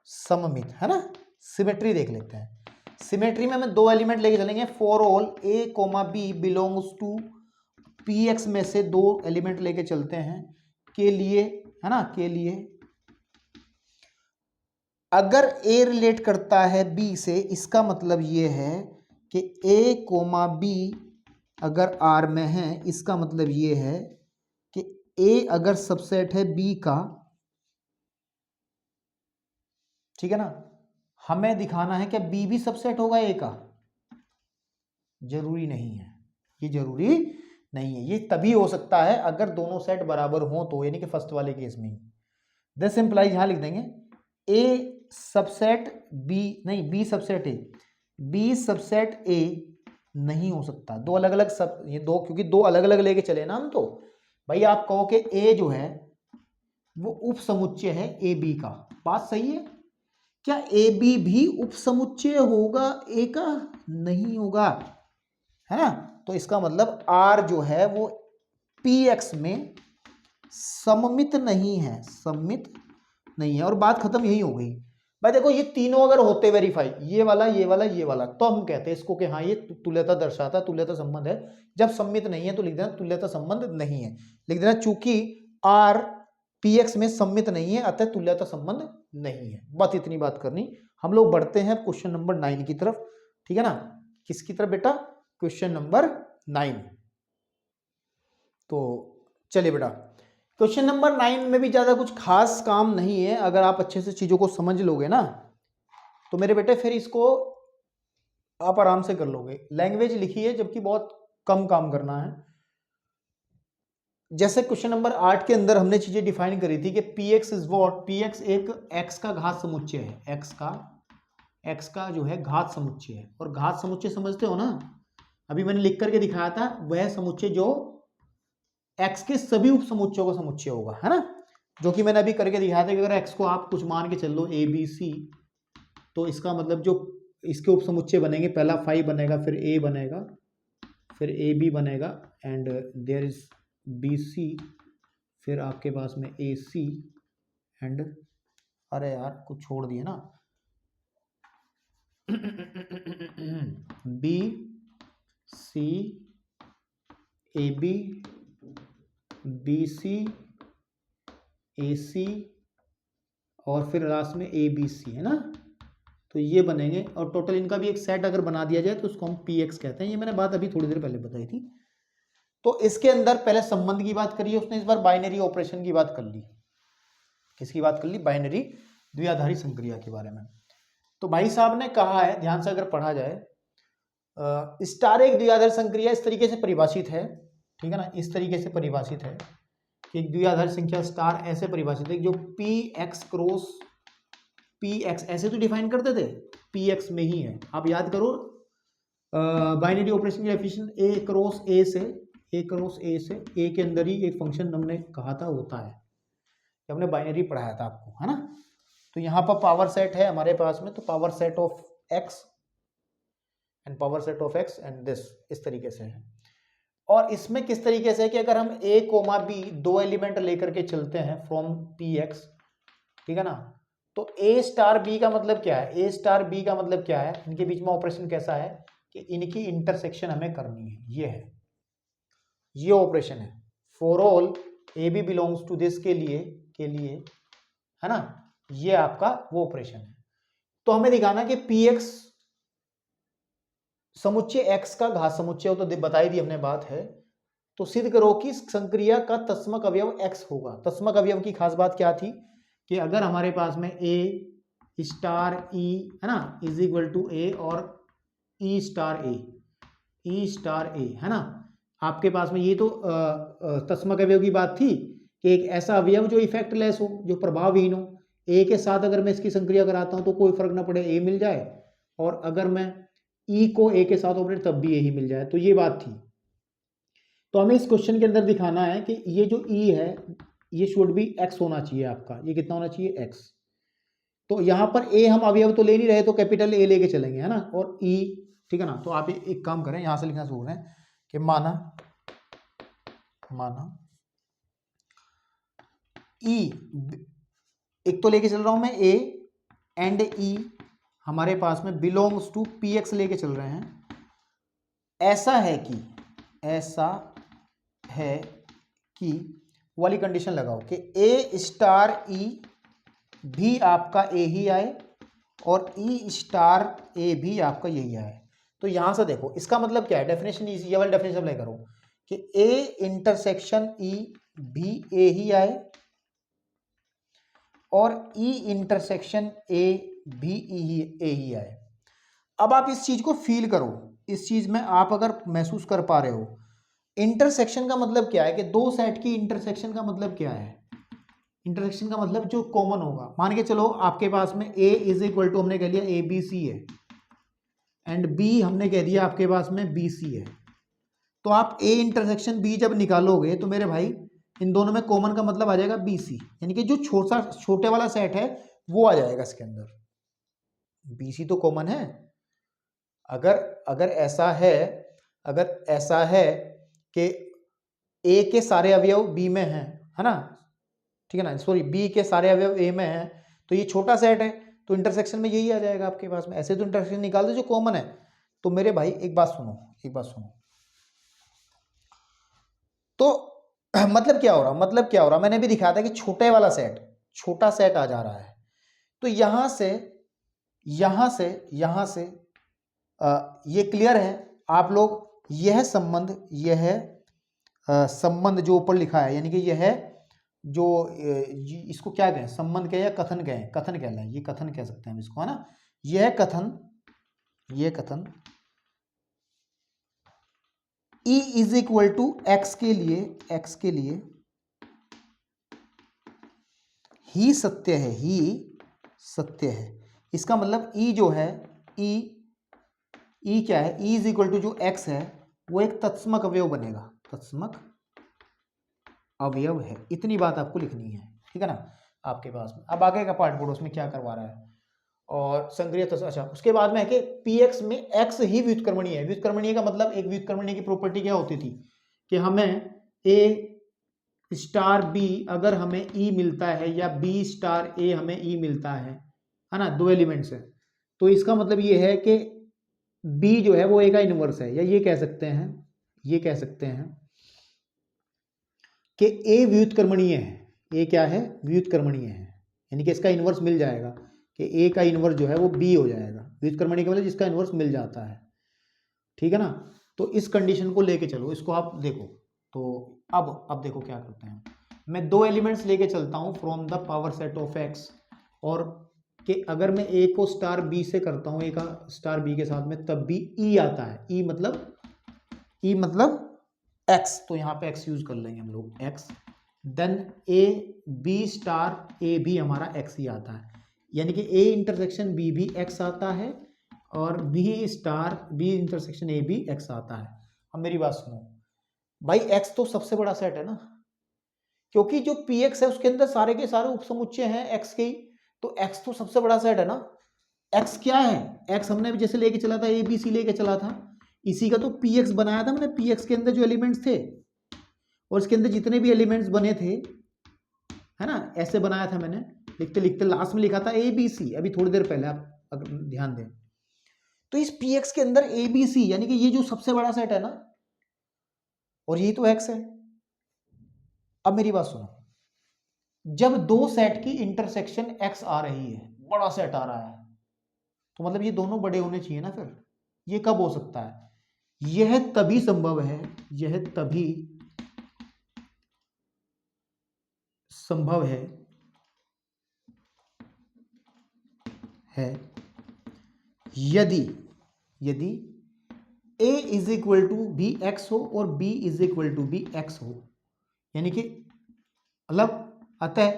सममित है ना, सिमेट्री देख लेते हैं। सिमेट्री में हमें दो एलिमेंट लेके चलेंगे। For all a, b belongs to px में से दो एलिमेंट लेके चलते हैं के लिए, है ना, के लिए अगर a रिलेट करता है b से, इसका मतलब ये है कि a, b अगर R में है, इसका मतलब ये है कि a अगर सबसेट है b का, ठीक है ना, हमें दिखाना है कि b भी सबसेट होगा a का। जरूरी नहीं है, ये जरूरी नहीं है। ये तभी हो सकता है अगर दोनों सेट बराबर हो तो, यानी कि फर्स्ट वाले केस में ही। दिस इंप्लाइज, यहां लिख देंगे a सबसेट b, नहीं b subset a, b subset a नहीं हो सकता। दो अलग अलग सब, ये दो, क्योंकि दो अलग अलग लेके चले ना हम, तो भाई आप कहो कि a जो है वो उप समुच्चय है ए बी का। बात सही है। क्या ए बी भी उप समुच्चय होगा ए का? नहीं होगा, है ना। तो इसका मतलब आर जो है वो पी एक्स में सममित नहीं है, सममित नहीं है, और बात खत्म, यही हो गई। भाई देखो, ये तीनों अगर होते वेरीफाई, ये वाला, ये वाला, ये वाला, तो हम कहते हैं इसको कि हाँ ये तुल्यता दर्शाता, तुल्यता संबंध है। जब सम्मित नहीं है तो लिख देना तुल्यता संबंध नहीं है, लिख देना चूंकि आर पी एक्स में सम्मित नहीं है अतः तुल्यता संबंध नहीं है। बस इतनी बात करनी। हम लोग बढ़ते हैं क्वेश्चन नंबर 9 की तरफ, ठीक है ना। किसकी तरफ बेटा? Question number 9। तो चलिए बेटा, क्वेश्चन नंबर 9 में भी ज्यादा कुछ खास काम नहीं है। अगर आप अच्छे से चीजों को समझ लोगे ना तो मेरे बेटे फिर इसको आप आराम से कर लोगे। लैंग्वेज लिखी है, जबकि बहुत कम काम करना है। जैसे क्वेश्चन नंबर 8 के अंदर हमने चीजें डिफाइन करी थी कि P x is what, P x एक एक्स का घात समुच्चय है, एक्स का जो है घात समुच्चय है। और घात समुच्चय समझते हो ना, अभी मैंने लिख करके दिखाया था, वह समुच्चय जो एक्स के सभी उप समुच्चयों का समुच्चय होगा, है ना, जो कि मैंने अभी करके दिखाया था कि अगर एक्स को आप कुछ मान के चल लो ए बी सी, तो इसका मतलब जो इसके उप समुच्चय बनेंगे, पहला फाइव बनेगा, फिर ए बनेगा, फिर ए बी बनेगा, and there is b c, फिर आपके पास में ए सी, एंड अरे यार कुछ छोड़ दिए ना, b c, a b, b c, a c, और फिर लास्ट में ए बी सी, है ना। तो ये बनेंगे, और टोटल इनका भी एक सेट अगर बना दिया जाए तो उसको हम पी एक्स कहते हैं। ये मैंने बात अभी थोड़ी देर पहले बताई थी। तो इसके अंदर पहले संबंध की बात करी है उसने, इस बार बाइनरी ऑपरेशन की बात कर ली। किसकी बात कर ली? बाइनरी द्विआधारी संक्रिया के बारे में। तो भाई साहब ने कहा है, ध्यान से अगर पढ़ा जाए, स्टार एक द्विआधारी संक्रिया इस तरीके से परिभाषित है, ठीक है ना, इस तरीके से परिभाषित है कि एक द्विआधारी संख्या स्टार ऐसे परिभाषित है जो P x cross P x, ऐसे तो डिफाइन करते थे, पी एक्स में ही है। आप याद करो बाइनरी ऑपरेशन की डेफिनेशन, ए क्रॉस ए से, ए क्रॉस ए से, ए के अंदर ही एक फंक्शन हमने कहा था होता है, हमने बाइनरी पढ़ाया था आपको, है ना। तो यहाँ पर पावर सेट है हमारे पास में, तो power set of x and power set of x and this, इस तरीके से है। और इसमें किस तरीके से है कि अगर हम a, b दो एलिमेंट लेकर के चलते हैं फ्रॉम पी एक्स, ठीक है ना, तो a स्टार b का मतलब क्या है? a स्टार b का मतलब क्या है? इनके बीच में ऑपरेशन कैसा है कि इनकी इंटरसेक्शन हमें करनी है, ये है, ये ऑपरेशन है। For all a b belongs to this के लिए, है ना, ये आपका वो ऑपरेशन है। तो हमें दिखाना कि पी एक्स समुच्चय x का घात समुच्चय हो, तो बताई दी हमने बात है। तो सिद्ध करो कि संक्रिया का तस्मक अवयव x होगा। तस्मक अवयव की खास बात क्या थी कि अगर हमारे पास में a स्टार e, है ना, इज इक्वल टू a और e स्टार a, है ना, आपके पास में ये तो तस्मक अवयव की बात थी कि एक ऐसा अवयव जो इफेक्टलेस हो, जो प्रभावहीन हो। a के साथ अगर मैं इसकी संक्रिया कराता हूं तो कोई फर्क ना पड़े, a मिल जाए, और अगर मैं e को a के साथ ऑपरेट तब भी यही मिल जाए। तो ये बात थी। तो हमें इस क्वेश्चन के अंदर दिखाना है कि ये जो e है ये शुड भी x होना चाहिए आपका। ये कितना होना चाहिए? x। तो यहाँ पर a हम अवयव तो ले नहीं रहे, तो कैपिटल A लेके चलेंगे, है ना, और e, ठीक है ना। तो आप एक काम करें, यहाँ से लिखना शुरू करें कि माना ई, एक तो लेके चल रहा हूं मैं ए एंड ई हमारे पास में बिलोंग्स टू पी एक्स लेके चल रहे हैं। ऐसा है कि वाली कंडीशन लगाओ कि ए स्टार ई भी आपका ए ही आए और ई स्टार ए भी आपका यही आए। तो यहां से देखो इसका मतलब क्या है, डेफिनेशन इजी, ये वाली डेफिनेशन अप्लाई करो कि ए इंटरसेक्शन ई भी ए ही आए और ई इंटरसेक्शन ए भी ए ही आए। अब आप इस चीज को फील करो, इस चीज में आप अगर महसूस कर पा रहे हो, इंटरसेक्शन का मतलब क्या है कि दो सेट की इंटरसेक्शन का मतलब क्या है, इंटरसेक्शन का मतलब जो कॉमन होगा। मान के चलो आपके पास में a इज इक्वल टू हमने कह लिया ए बी सी है एंड b हमने कह दिया आपके पास में बी सी है। तो आप a इंटरसेक्शन b जब निकालोगे तो मेरे भाई इन दोनों में कॉमन का मतलब आ जाएगा बी सी, यानी कि जो छोटे वाला सेट है वो आ जाएगा इसके अंदर। बी सी तो कॉमन है। अगर ऐसा है कि a के सारे अवयव b में हैं, है ना, ठीक है ना, सॉरी b के सारे अवयव a में हैं, तो ये छोटा सेट है तो इंटरसेक्शन में यही आ जाएगा आपके पास में। ऐसे तो इंटरसेक्शन निकाल दो जो कॉमन है। तो मेरे भाई एक बात सुनो, तो मतलब क्या हो रहा, मैंने भी दिखाया था कि छोटा सेट आ जा रहा है। तो यहां से ये क्लियर है आप लोग, यह संबंध जो ऊपर लिखा है, यानी कि यह जो इसको क्या कहें, संबंध कहें या कथन कहें, कथन कह लें, ये कथन कह सकते हैं हम इसको, है ना। यह कथन E is equal to x के लिए ही सत्य है। इसका मतलब E जो है, E क्या है, E इज इक्वल टू जो x है वो एक तत्समक अवयव बनेगा, तत्समक अवयव है। इतनी बात आपको लिखनी है, ठीक है ना, आपके पास में। अब आगे का पार्ट बोर्ड उसमें क्या करवा रहा है और संग्रह अच्छा, उसके बाद में है कि px में x ही व्युत्क्रमणीय है। व्युत्क्रमणीय का मतलब, एक व्युत्क्रमणीय की प्रॉपर्टी क्या होती थी कि हमें a स्टार b अगर हमें e मिलता है या b स्टार a हमें e मिलता है ना, दो एलिमेंट्स है, तो इसका मतलब ये है कि b जो है वो a का इनवर्स है, या ये कह सकते हैं कि a व्युत्क्रमणीय है। a क्या है, व्युत्क्रमणीय है, यानी कि इसका इनवर्स मिल जाएगा कि a का इनवर्स जो है वो b हो जाएगा। व्युत्क्रमणीय का मतलब जिसका इनवर्स मिल जाता है, ठीक है ना। तो इस कंडीशन को लेके चलो, इसको आप देखो। तो अब देखो क्या करते हैं, मैं दो एलिमेंट्स लेके चलता हूं from the power set of x, और कि अगर मैं a को स्टार b से करता हूं, a का स्टार b के साथ में, तब भी e आता है। e मतलब x, तो यहाँ पे x यूज कर लेंगे हम लोग, x, then a b star a भी हमारा x ही आता है, यानी कि a इंटरसेक्शन b भी x आता है और b star b intersection a भी x आता है। अब मेरी बात सुनो भाई, x तो सबसे बड़ा सेट है ना, क्योंकि जो px है उसके अंदर सारे के सारे उपसमुच्चय हैं x के, तो x तो सबसे बड़ा सेट है ना। x क्या है, x हमने जैसे लेके चला था, a b c लेके चला था, इसी का तो px बनाया था मैंने। px के अंदर जो एलिमेंट्स थे और इसके अंदर जितने भी एलिमेंट्स बने थे, है ना, ऐसे बनाया था मैंने, लिखते लिखते लास्ट में लिखा था ए बी सी, अभी थोड़ी देर पहले, आप अगर ध्यान दें तो इस px के अंदर ए बी सी, यानी कि ये जो सबसे बड़ा सेट है ना, और यही तो x है। अब मेरी बात सुनो, जब दो सेट की इंटरसेक्शन x आ रही है, बड़ा सेट आ रहा है, तो मतलब ये दोनों बड़े होने चाहिए ना। फिर ये कब हो सकता है, यह तभी संभव है यदि a is equal to b x हो और b is equal to b x हो, यानी कि मतलब, अतः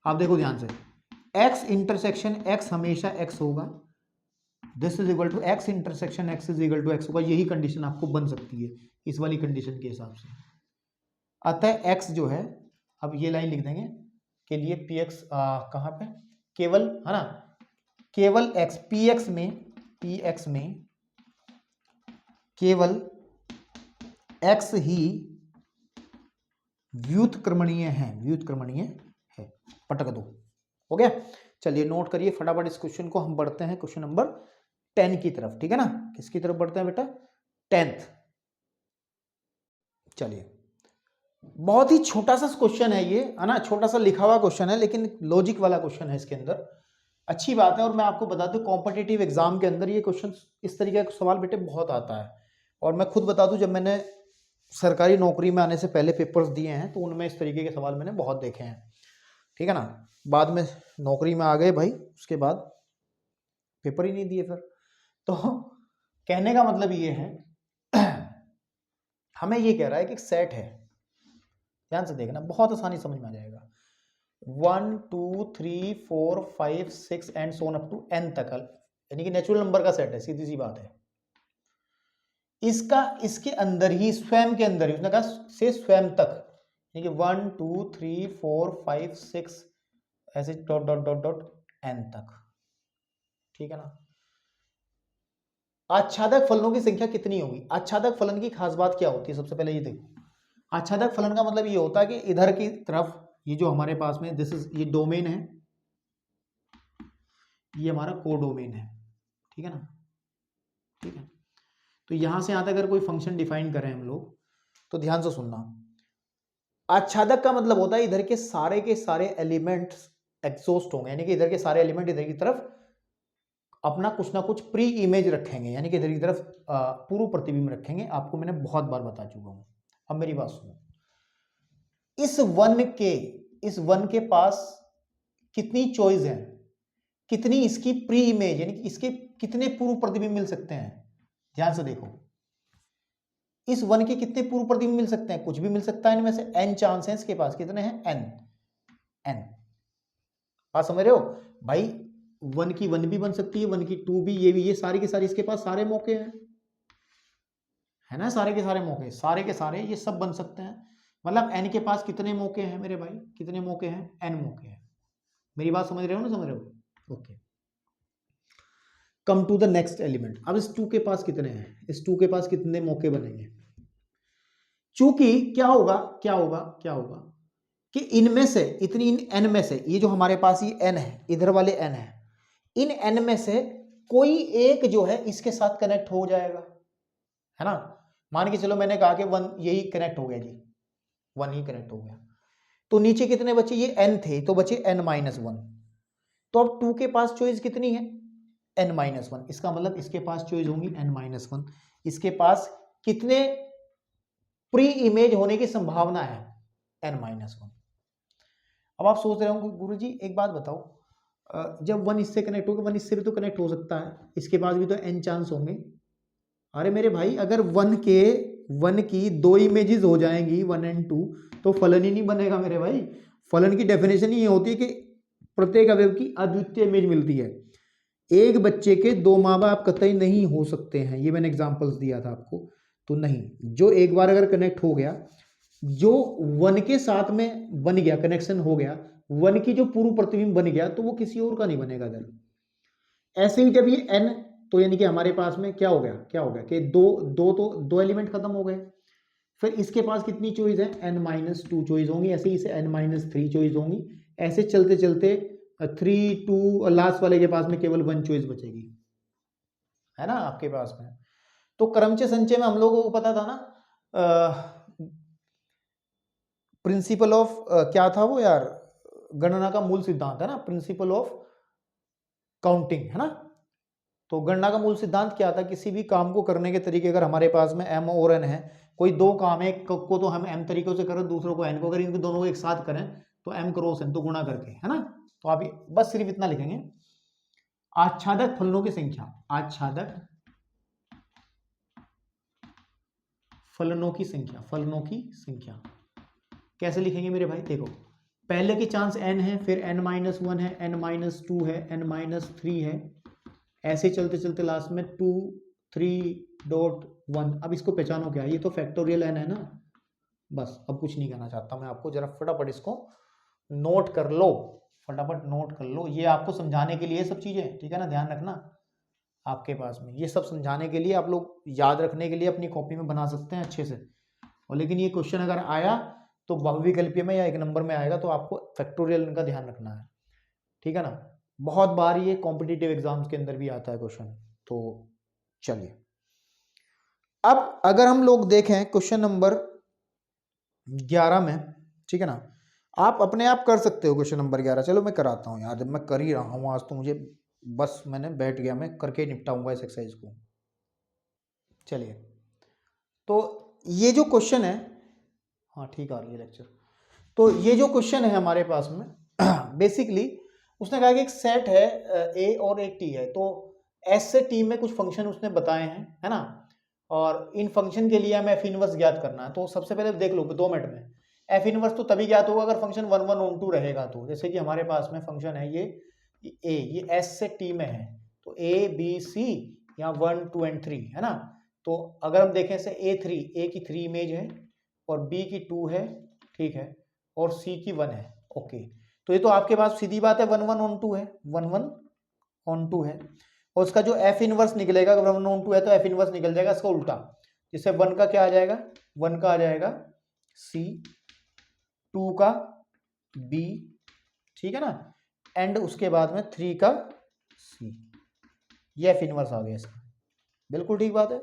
आप देखो ध्यान से, x इंटरसेक्शन x हमेशा x होगा, this is equal to x intersection x is equal to x होगा। यही कंडीशन आपको बन सकती है इस वाली कंडीशन के हिसाब से। अतः x जो है, अब ये लाइन लिख देंगे के लिए px कहाँ पे, केवल, है ना, केवल x, px में केवल x ही व्युत्क्रमणीय है, व्युत्क्रमणीय है, पटक दो। हो गया, चलिए नोट करिए फटाफट इस क्वेश्चन को। हम बढ़ते हैं क्वेश्चन नंबर 10 की तरफ, ठीक है ना। किसकी तरफ बढ़ते हैं बेटा? 10th। चलिए, बहुत ही छोटा सा क्वेश्चन है ये, है ना, छोटा सा लिखा हुआ क्वेश्चन है, लेकिन लॉजिक वाला क्वेश्चन है इसके अंदर। अच्छी बात है। और मैं आपको बता दूं कॉम्पिटिटिव एग्जाम के अंदर ये क्वेश्चन, इस तरीके का सवाल बेटे बहुत आता है। और मैं खुद बता दूं, जब मैंने सरकारी नौकरी में आने से पहले पेपर्स दिए हैं तो उनमें इस तरीके के सवाल मैंने बहुत देखे हैं, ठीक है ना। बाद में नौकरी में आ गए भाई, उसके बाद पेपर ही नहीं दिए फिर। तो कहने का मतलब ये है, हमें ये कह रहा है कि एक सेट है, ध्यान से देखना, बहुत आसानी समझ में आ जाएगा। 1 2 3 4 5 6 and so on up to n तक, यानी कि नेचुरल नंबर का सेट है, सीधी सी बात है। इसका इसके अंदर ही, स्वयं के अंदर ही, उसने कहा से स्वयं तक, यानी कि 1 2 3 4 5 6 ऐसे dot dot dot dot n तक, ठीक है ना। आच्छादक फलनों की संख्या कितनी होगी? आच्छादक फलन की खास बात क्या होती है? सबसे पहले ये देखो, आच्छादक फलन का मतलब ये होता है कि इधर की तरफ ये जो हमारे पास में दिस इज, ये डोमेन है, ये हमारा कोडोमेन है, ठीक है ना, ठीक है। तो यहां से यहां तक अगर कोई फंक्शन डिफाइन करें हम लोग, तो ध्यान से सुनना। आच्छादक का मतलब होता है इधर के सारे एलिमेंट्स एग्जॉस्ट होंगे, यानी कि इधर के सारे एलिमेंट इधर की तरफ अपना कुछ ना कुछ प्री इमेज रखेंगे, यानी कि इधर की तरफ पूर्व प्रतिबिंब रखेंगे। आपको मैंने बहुत बार बता चुका हूं। अब मेरी बात सुनो, इस वन के पास कितनी चॉइस है, कितनी इसकी प्री इमेज, यानी कि इसके कितने पूर्व प्रतिबिंब मिल सकते हैं? ध्यान से देखो, इस वन के कितने पूर्व प्रतिबिंब मिल सकते हैं? कुछ भी मिल सकता है इनमें से, n चांस है इसके पास। कितने हैं? n। बात समझ रहे हो भाई? वन की वन भी बन सकती है, वन की टू भी, ये भी, ये सारी की सारी इसके पास सारे मौके हैं, है ना, सारे के सारे मौके, सारे के सारे ये सब बन सकते हैं। मतलब n के पास कितने मौके हैं मेरे भाई? कितने मौके हैं? n मौके हैं। मेरी बात समझ रहे हो ना? समझ रहे हो? Okay, come to the next element. अब इस 2 के पास कितने हैं? इस 2 के पास कितने मौके बनेंगे? चूंकि क्या होगा, क्या होगा, क्या होगा कि इनमें से, इतनी इन n में से, ये जो हमारे पास ये n है, इधर वाले n है, इन n में से कोई एक जो है इसके साथ कनेक्ट हो जाएगा, है ना। मान के चलो मैंने कहा कि 1 यही कनेक्ट हो गया जी, 1 ही कनेक्ट हो गया, तो नीचे कितने बचे? ये n थे, तो बचे n-1। तो अब 2 के पास चॉइस कितनी है? n-1। इसका मतलब इसके पास चॉइस होंगी n-1। इसके पास कितने प्री इमेज होने की संभावना है? n-1। अब आप सोच रहे होंगे गुरुजी एक बात बताओ, जब 1 इससे कनेक्ट होगा, 1 इससे भी तो कनेक्ट हो सकता है, इसके पास भी तो n चांस होंगे। अरे मेरे भाई, अगर 1 की 2 इमेजेस हो जाएंगी, 1 और 2, तो फलन ही नहीं बनेगा मेरे भाई। फलन की डेफिनेशन ही ये होती है कि प्रत्येक अवयव की अद्वितीय इमेज मिलती है। एक बच्चे के 2 माँ बाप कतई नहीं हो सकते हैं, ये मैंने एग्जांपल्स दिया था आपको। तो नहीं, जो एक बार अगर कनेक्ट हो गया, जो 1 के साथ में बन गया, कनेक्शन हो गया, 1 की जो पूर्व प्रतिबिंब बन गया, तो वो किसी और का नहीं बनेगा इधर। ऐसे ही जब ये n, तो यानी कि हमारे पास में क्या हो गया, क्या हो गया कि दो एलिमेंट खत्म हो गए। फिर इसके पास कितनी चॉइस है? n-2 चॉइस होंगी, ऐसे ही इसे n-3 चॉइस होंगी, ऐसे चलते चलते 3 2 लास्ट वाले के पास में केवल 1 चॉइस बचेगी, है ना आपके पास में। तो क्रमचय संचय में हम लोगों को पता था ना, प्रिंसिपल ऑफ क्या था वो यार, गणना का मूल सिद्धांत है ना, प्रिंसिपल ऑफ काउंटिंग, है ना। तो गणना का मूल सिद्धांत क्या था? किसी भी काम को करने के तरीके, अगर हमारे पास में m और n है, कोई 2 काम है, एक को तो हम m तरीकों से करें, दूसरों को n को करें, इनको दोनों को एक साथ करें, तो m क्रॉस n, तो गुणा करके, है ना। तो आप बस सिर्फ इतना लिखेंगे, आच्छादक फलनों की संख्या, आच्छादक फलनों की संख्या, फलनों की संख्या कैसे लिखेंगे मेरे भाई? देखो, पहले की चांस n है, फिर n-1 है, n-2 है, n-3 है, ऐसे चलते चलते लास्ट में 2 3.1। अब इसको पहचानो क्या, ये तो फैक्टोरियल n है ना। बस अब कुछ नहीं कहना चाहता मैं आपको, जरा फटाफट इसको नोट कर लो, फटाफट नोट कर लो। ये आपको समझाने के लिए सब चीजें, ठीक है ना, ध्यान रखना। आपके पास में ये सब समझाने के लिए, आप लोग याद रखने के लिए अपनी कॉपी में बना सकते हैं अच्छे से। और लेकिन ये क्वेश्चन अगर आया तो बहुविकल्पीय में या एक नंबर में आएगा, तो आपको फैक्टोरियल का ध्यान रखना है, ठीक है ना। बहुत बार ये कॉम्पिटिटिव एग्जाम्स के अंदर भी आता है क्वेश्चन। तो चलिए, अब अगर हम लोग देखें क्वेश्चन नंबर 11 में, ठीक है ना, आप अपने आप कर सकते हो क्वेश्चन नंबर 11। चलो मैं कराता हूँ यार, जब मैं कर ही रहा हूँ आज तो मुझे बस मैंने बैठ गया, मैं करके निपटाऊंगा इस एक्सरसाइज को। चलिए, तो ये जो क्वेश्चन है, हाँ ठीक आ रही है लेक्चर। तो ये जो क्वेश्चन है हमारे पास में बेसिकली उसने कहा कि एक सेट है ए और एक टी है, तो एस से टी में कुछ फंक्शन उसने बताए हैं, है ना, और इन फंक्शन के लिए हमें एफ इनवर्स ज्ञात करना है। तो सबसे पहले देख लो 2 मिनट में, एफ इनवर्स तो तभी ज्ञात होगा अगर फंक्शन 1 1 ऑन 2 रहेगा। तो जैसे कि हमारे पास में फंक्शन है ये ए, ये एस से टी में है, तो ए बी सी या 1 2 एंड 3 है ना। तो अगर हम देखें से A3, ए की 3 इमेज है और बी की 2 है, ठीक है, और सी की 1 है, ओके। तो ये तो आपके पास सीधी बात है 1 1 ऑन 2 है, 1 1 ऑन 2 है, और उसका जो एफ इनवर्स निकलेगा, अगर 1 ऑन 2 है तो एफ इनवर्स निकल जाएगा इसका उल्टा, जिससे 1 का क्या आ जाएगा, 1 का आ जाएगा सी, 2 का बी, ठीक है ना, एंड उसके बाद में 3 का सी, ये एफ इनवर्स आ गया इसका। बिल्कुल ठीक बात है,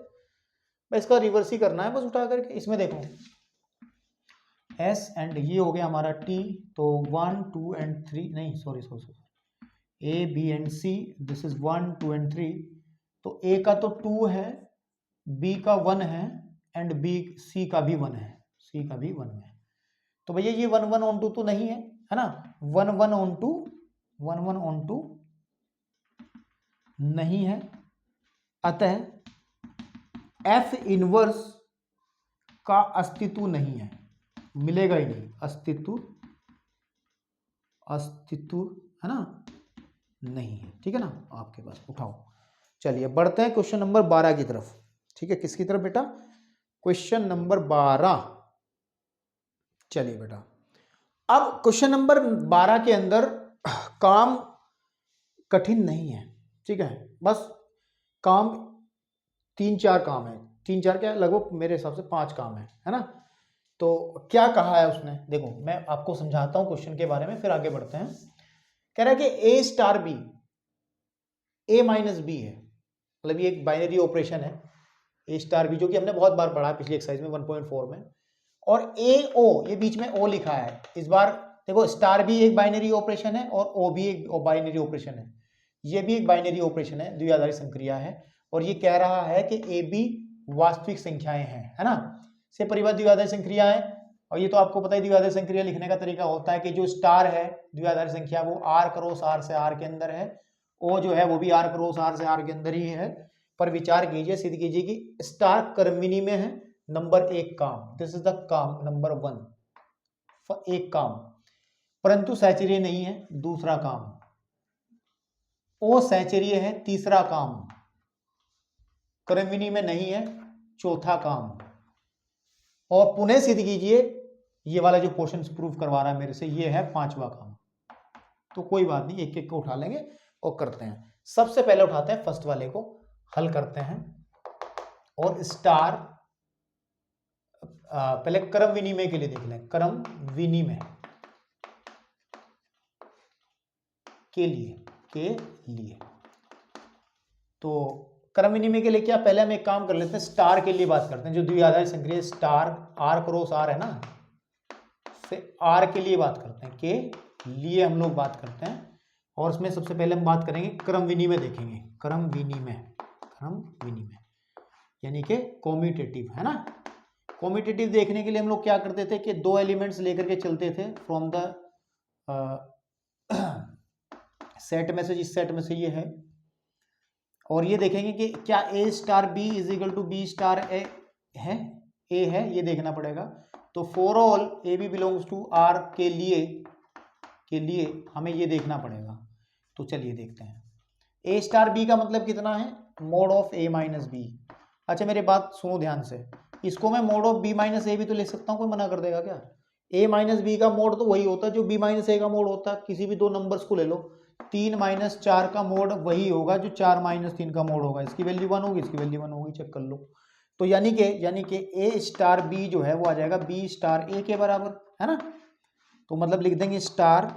बस इसका रिवर्स ही करना है बस उठा करके। इसमें देखो एस एंड ये हो गया हमारा टी, तो 1 2 एंड 3, नहीं sorry a b and c, this is 1 2 and 3। तो ए का तो 2 है, बी का 1 है, एंड बी सी का भी 1 है, सी का भी 1 है। तो भैया ये 1 1 ऑन 2 तो नहीं है ना, 1 1 ऑन 2, 1 1 ऑन 2 नहीं है, अतः एफ इनवर्स का अस्तित्व नहीं है, मिलेगा ही नहीं, अस्तित्व है ना, नहीं है, ठीक है ना आपके पास। उठाओ, चलिए बढ़ते हैं क्वेश्चन नंबर 12 की तरफ, ठीक है। किसकी तरफ बेटा, क्वेश्चन नंबर 12। चलिए बेटा, अब क्वेश्चन नंबर 12 के अंदर काम कठिन नहीं है, ठीक है, बस काम 3-4 काम है, 3-4 क्या लगभग मेरे हिसाब से 5 काम है ना। तो क्या कहा है उसने, देखो मैं आपको समझाता हूं क्वेश्चन के बारे में, फिर आगे बढ़ते हैं। कह रहा है कि a star B, A minus B है, मतलब ये एक बाइनरी ऑपरेशन है, ए स्टार बी, जो कि हमने बहुत बार पढ़ा पिछली एक्सरसाइज में 1.4 में। और ए ओ, ये बीच में ओ लिखा है, इस बार देखो स्टार भी एक बाइनरी ऑपरेशन है और ओ भी एक बाइनरी ऑपरेशन है, ये भी एक बाइनरी ऑपरेशन है, द्विआधारी संक्रिया है। और ये कह रहा है कि ए बी वास्तविक संख्याएं हैं, है ना, से परिबद्ध द्विआधारी संक्रिया है। और ये तो आपको पता है द्विआधारी संक्रिया लिखने का तरीका होता है कि जो स्टार है द्विआधारी संख्या वो आर क्रॉस आर से आर के अंदर है, ओ जो है वो भी आर क्रॉस आर से आर के अंदर ही है। पर विचार कीजिए, सिद्ध कीजिए कि स्टार कर्मिनी में है, नंबर 1 काम, दिस इज द काम नंबर 1, एक काम, परंतु सैचरीय नहीं है, दूसरा काम। ओ सैचरीय है, तीसरा काम, कर्मिनी में नहीं है, चौथा काम। और पुनः सिद्ध कीजिए, ये वाला जो क्वेश्चन प्रूव करवा रहा है मेरे से, ये है 5वां काम। तो कोई बात नहीं, एक एक को उठा लेंगे और करते हैं। सबसे पहले उठाते हैं फर्स्ट वाले को, हल करते हैं। और स्टार पहले क्रम विनिमय के लिए देख लें, क्रम विनिमय के लिए तो क्रम विनिमय के लिए क्या, पहले हम एक काम कर लेते हैं, स्टार के लिए बात करते हैं, जो द्विआधारी संक्रिया स्टार आर क्रॉस आर है ना, से आर के लिए बात करते हैं, के लिए हम लोग बात करते हैं। और उसमें सबसे पहले हम बात करेंगे क्रम विनिमय, देखेंगे क्रम विनिमय यानी कि कॉम्यूटेटिव, है ना। कॉम्यूटेटिव देखने के लिए हम लोग क्या करते थे कि 2 एलिमेंट्स लेकर के चलते थे फ्रॉम द सेट में से, जिस सेट में से ये है, और ये देखेंगे कि क्या a star b is equal to b star a है, ए है, ये देखना पड़ेगा। तो for all a b belongs to R के लिए हमें ये देखना पड़ेगा। तो चलिए देखते हैं, ए स्टार बी का मतलब कितना है, mod of a minus b. अच्छा मेरी बात सुनो ध्यान से, इसको मैं mod of b minus a भी तो ले सकता हूँ, कोई मना कर देगा क्या। ए माइनस बी का मोड तो वही होता है जो बी माइनस ए का मोड होता है, किसी भी 2 नंबर्स को ले लो, 3 माइनस 4 का मोड वही होगा जो 4 माइनस 3 का मोड होगा, इसकी वैल्यू 1 होगी, इसकी वैल्यू 1 होगी, चेक कर लो। तो यानी कि ए स्टार बी जो है वो आ जाएगा बी स्टार ए के बराबर, है ना। तो मतलब लिख देंगे स्टार,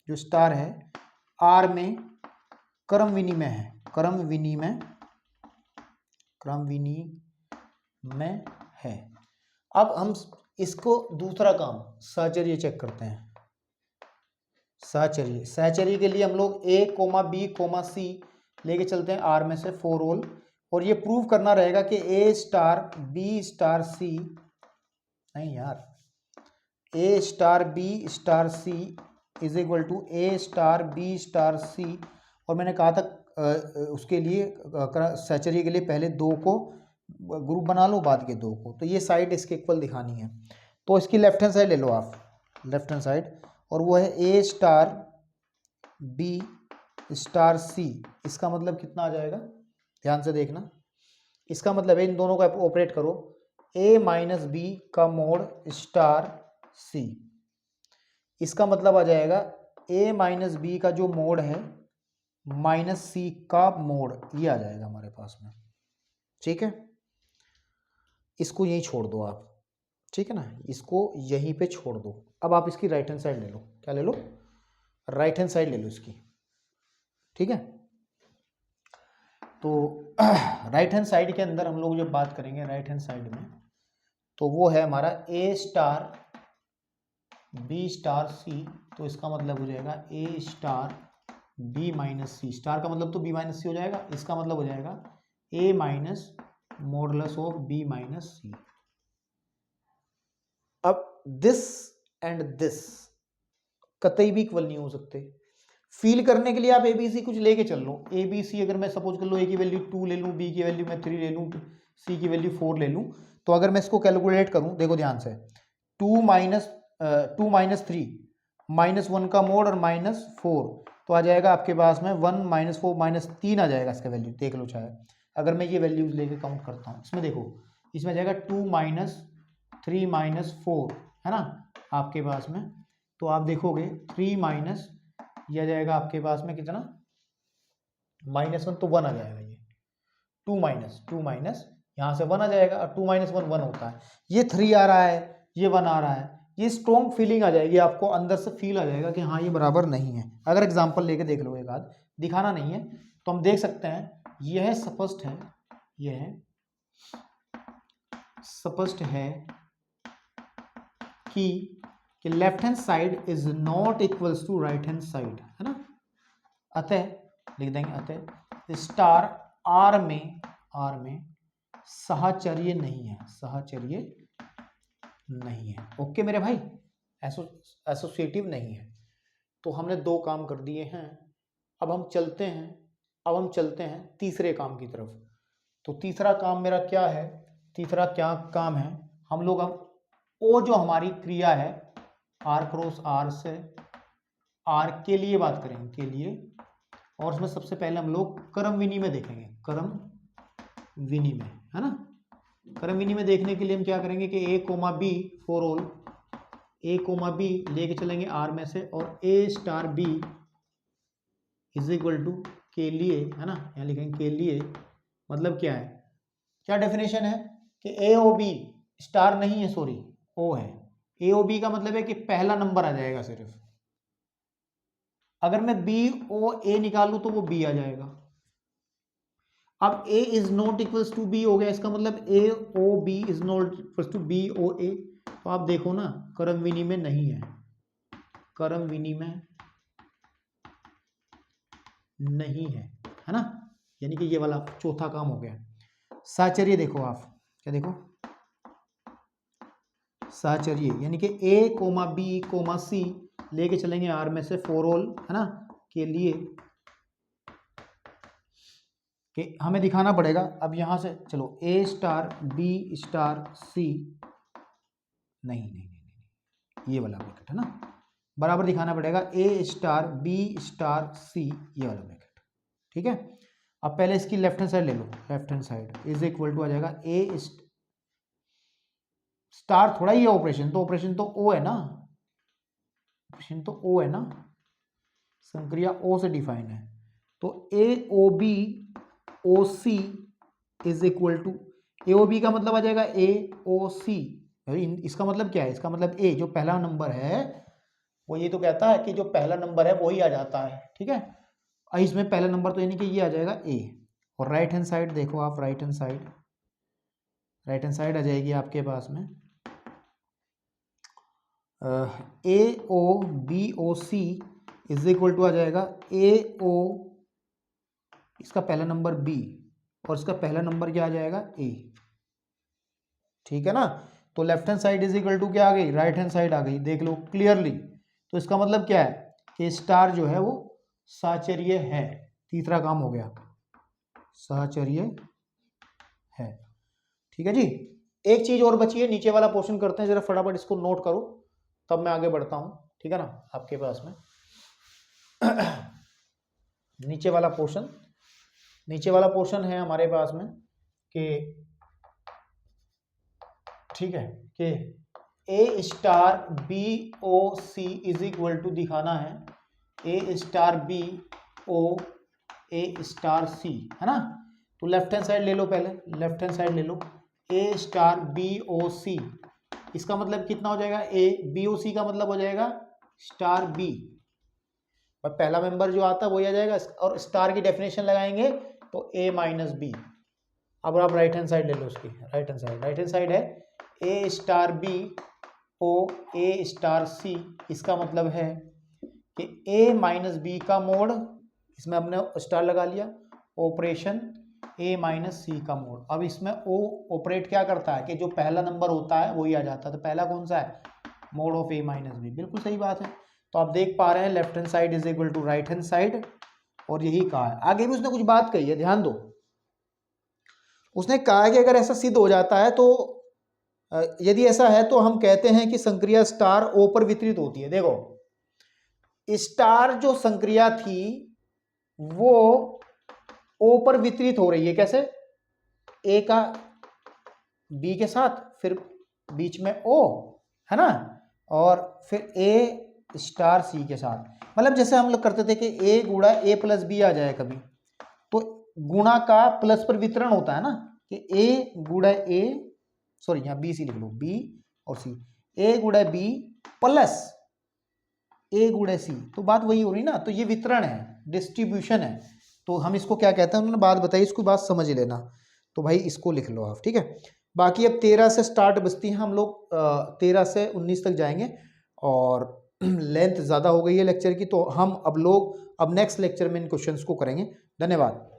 जो स्टार है आर में क्रम विनिमय है, क्रम विनिमय है। अब हम इसको दूसरा काम सहचर्य चेक करते हैं। सहचर्य के लिए हम लोग ए कोमा बी कोमा सी लेके चलते हैं आर में से 4 रोल, और ये प्रूव करना रहेगा कि a star b star c, नहीं यार, a star b star c is equal to a star b star c. और मैंने कहा था उसके लिए सहचर्य के लिए पहले 2 को ग्रुप बना लो, बाद के 2 को, तो ये साइड इसके इक्वल दिखानी है। तो इसकी लेफ्ट हैंड साइड ले लो आप, लेफ्ट हैंड साइड, और वो है ए स्टार बी स्टार सी। इसका मतलब कितना आ जाएगा, ध्यान से देखना, इसका मतलब है इन दोनों का ऑपरेट करो, ए माइनस बी का मोड स्टार सी, इसका मतलब आ जाएगा ए माइनस बी का जो मोड है माइनस सी का मोड, ये आ जाएगा हमारे पास में, ठीक है। इसको यहीं छोड़ दो आप, ठीक है ना, इसको यहीं पे छोड़ दो। अब आप इसकी राइट हैंड साइड ले लो, क्या ले लो, राइट हैंड साइड ले लो इसकी, ठीक है। तो राइट हैंड साइड के अंदर हम लोग जब बात करेंगे राइट हैंड साइड में, तो वो है हमारा ए स्टार बी स्टार सी, तो इसका मतलब हो जाएगा a star B minus C, star का मतलब तो बी माइनस सी हो जाएगा, इसका मतलब हो जाएगा a minus modulus of b minus c. अब दिस एंड दिस कतई भी इक्वल नहीं हो सकते। फील करने के लिए आप एबीसी कुछ लेके चल लो, एबीसी अगर मैं सपोज कर लो ए की वैल्यू 2 ले लूँ, बी की वैल्यू मैं 3 ले लूँ, सी की वैल्यू 4 ले लूँ, तो अगर मैं इसको कैलकुलेट करूँ, देखो ध्यान से, 2 माइनस 3 -1 का मोड और -4, तो आ जाएगा आपके पास में 1 -4 -3 आ जाएगा इसका वैल्यू, देख लो चाहे। अगर मैं ये वैल्यूज लेके काउंट करता हूँ, इसमें देखो, इसमें आ जाएगा 2 -3 -4, है ना आपके पास में। तो आप देखोगे 3 माइनस, यह जाएगा आपके पास में कितना, -1, तो 1 आ जाएगा ये, 2 माइनस यहाँ से 1 आ जाएगा, और 2 - 1 1 होता है, ये 3 आ रहा है, ये 1 आ रहा है, ये स्ट्रॉन्ग फीलिंग आ जाएगी, आपको अंदर से फील आ जाएगा कि हाँ ये बराबर नहीं है। अगर एग्जांपल लेके देख लो, एक आध दिखाना नहीं है, तो हम देख सकते हैं, यह स्पष्ट है, यह स्पष्ट है कि left hand side is not equals to right hand side, है ना। अतः लिख देंगे, अतः स्टार आर में साहचर्य नहीं है, साहचर्य नहीं है। ओके मेरे भाई, एसोसिएटिव नहीं है। तो हमने 2 काम कर दिए हैं, अब हम चलते हैं तीसरे काम की तरफ। तो तीसरा काम मेरा क्या है, तीसरा क्या काम है, हम लोग अब वो जो हमारी क्रिया है आर क्रॉस आर से आर के लिए बात करेंगे, के लिए, और उसमें सबसे पहले हम लोग क्रम विनिमय देखेंगे, क्रम विनिमय, है ना। क्रम विनिमय देखने के लिए हम क्या करेंगे कि a comma b for all, a comma b लेके चलेंगे आर में से, और a star b is equal to के लिए, है ना, यहाँ लिखेंगे के लिए, मतलब क्या है, क्या डेफिनेशन है कि ए ओ बी, स्टार नहीं है सॉरी, ओ है, ए ओ बी का मतलब है कि पहला नंबर आ जाएगा सिर्फ। अगर मैं बी ओ ए निकालूं तो वो बी आ जाएगा। अब a is not equals to b हो गया, इसका मतलब a o b is not equals to b o a. तो आप देखो ना, क्रम विनिमय नहीं है, क्रम विनिमय नहीं है ना, यानी कि ये वाला चौथा काम हो गया। साहचर्य देखो आप, क्या देखो, साहचर्य यानी कि a comma B comma C लेके चलेंगे आर में से फॉर ऑल, है ना, के लिए, कि हमें दिखाना पड़ेगा। अब यहां से चलो ए स्टार बी स्टार सी, नहीं, ये वाला ब्रैकेट है ना, बराबर दिखाना पड़ेगा ए स्टार बी स्टार सी, ये वाला ब्रैकेट, ठीक है। अब पहले इसकी लेफ्ट हैंड साइड ले लो, left hand side is equal to आ जाएगा ए स्टार, थोड़ा ही है ऑपरेशन, तो ऑपरेशन तो ओ है ना, ऑपरेशन तो ओ है ना, संक्रिया ओ से डिफाइन है। तो a o b o c is equal to, a o b का मतलब आ जाएगा ए ओ सी। इसका मतलब क्या है, इसका मतलब ए जो पहला नंबर है वो ये तो कहता है कि जो पहला नंबर है वही आ जाता है, ठीक है। इसमें पहला नंबर तो यानी कि ये आ जाएगा ए। और राइट हैंड साइड देखो आप, राइट हैंड साइड आ जाएगी आपके पास में a o b o c is equal to आ जाएगा ए ओ, इसका पहला नंबर बी और इसका पहला नंबर क्या आ जाएगा ए, ठीक है ना। तो left hand side is equal to क्या आ गई, राइट हैंड साइड आ गई, देख लो क्लियरली। तो इसका मतलब क्या है कि स्टार जो है वो साचर्य है, तीसरा काम हो गया, साचर्य है, ठीक है जी। एक चीज और बची है, नीचे वाला पोर्शन करते हैं, जरा फटाफट इसको नोट करो तब मैं आगे बढ़ता हूं, ठीक है ना। आपके पास में नीचे वाला पोर्शन है हमारे पास में कि ठीक है कि a star b o c is equal to दिखाना है a star b o a star c, है ना। तो लेफ्ट हैंड साइड ले लो, पहले लेफ्ट हैंड साइड ले लो, ए स्टार बी ओ सी, इसका मतलब कितना हो जाएगा ए, बी ओ सी का मतलब हो जाएगा स्टार बी, और पहला मेंबर जो आता है वही आ जाएगा, और स्टार की डेफिनेशन लगाएंगे तो ए माइनस बी। अब आप राइट हैंड साइड ले लो उसकी, राइट हैंड साइड है a star b o a star सी, इसका मतलब है कि ए माइनस बी का मोड, इसमें हमने स्टार लगा लिया, ऑपरेशन ए माइनस सी का मोड। अब इसमें ओ ऑपरेट क्या करता है कि जो पहला नंबर होता है वही आ जाता है, तो पहला कौन सा है, mod of a minus b, बिल्कुल सही बात है। तो आप देख पा रहे हैं left hand side is equal to right hand side, और यही कहा है। आगे भी उसने कुछ बात कही है, ध्यान दो, उसने कहा है कि अगर ऐसा सिद्ध हो जाता है तो यदि ऐसा है तो हम कहते हैं कि संक्रिया स्टार ओ पर वितरित होती है। देखो स्टार जो संक्रिया थी वो ओ पर वितरित हो रही है, कैसे, ए का बी के साथ, फिर बीच में ओ, है ना, और फिर ए स्टार सी के साथ। मतलब जैसे हम लोग करते थे कि ए गुणा ए प्लस बी आ जाए कभी, तो गुणा का प्लस पर वितरण होता है ना, कि ए गुणा ए, सॉरी यहाँ बी सी लिख लो, बी और सी, ए गुणा बी प्लस ए गुणा सी, तो बात वही हो रही ना। तो ये वितरण है, डिस्ट्रीब्यूशन है, तो हम इसको क्या कहते हैं, उन्होंने बात बताई, इसको बात समझ लेना। तो भाई इसको लिख लो आप, ठीक है। बाकी अब 13 से स्टार्ट बचती हैं, हम लोग 13 से 19 तक जाएंगे, और लेंथ ज़्यादा हो गई है लेक्चर की, तो हम अब नेक्स्ट लेक्चर में इन क्वेश्चंस को करेंगे। धन्यवाद।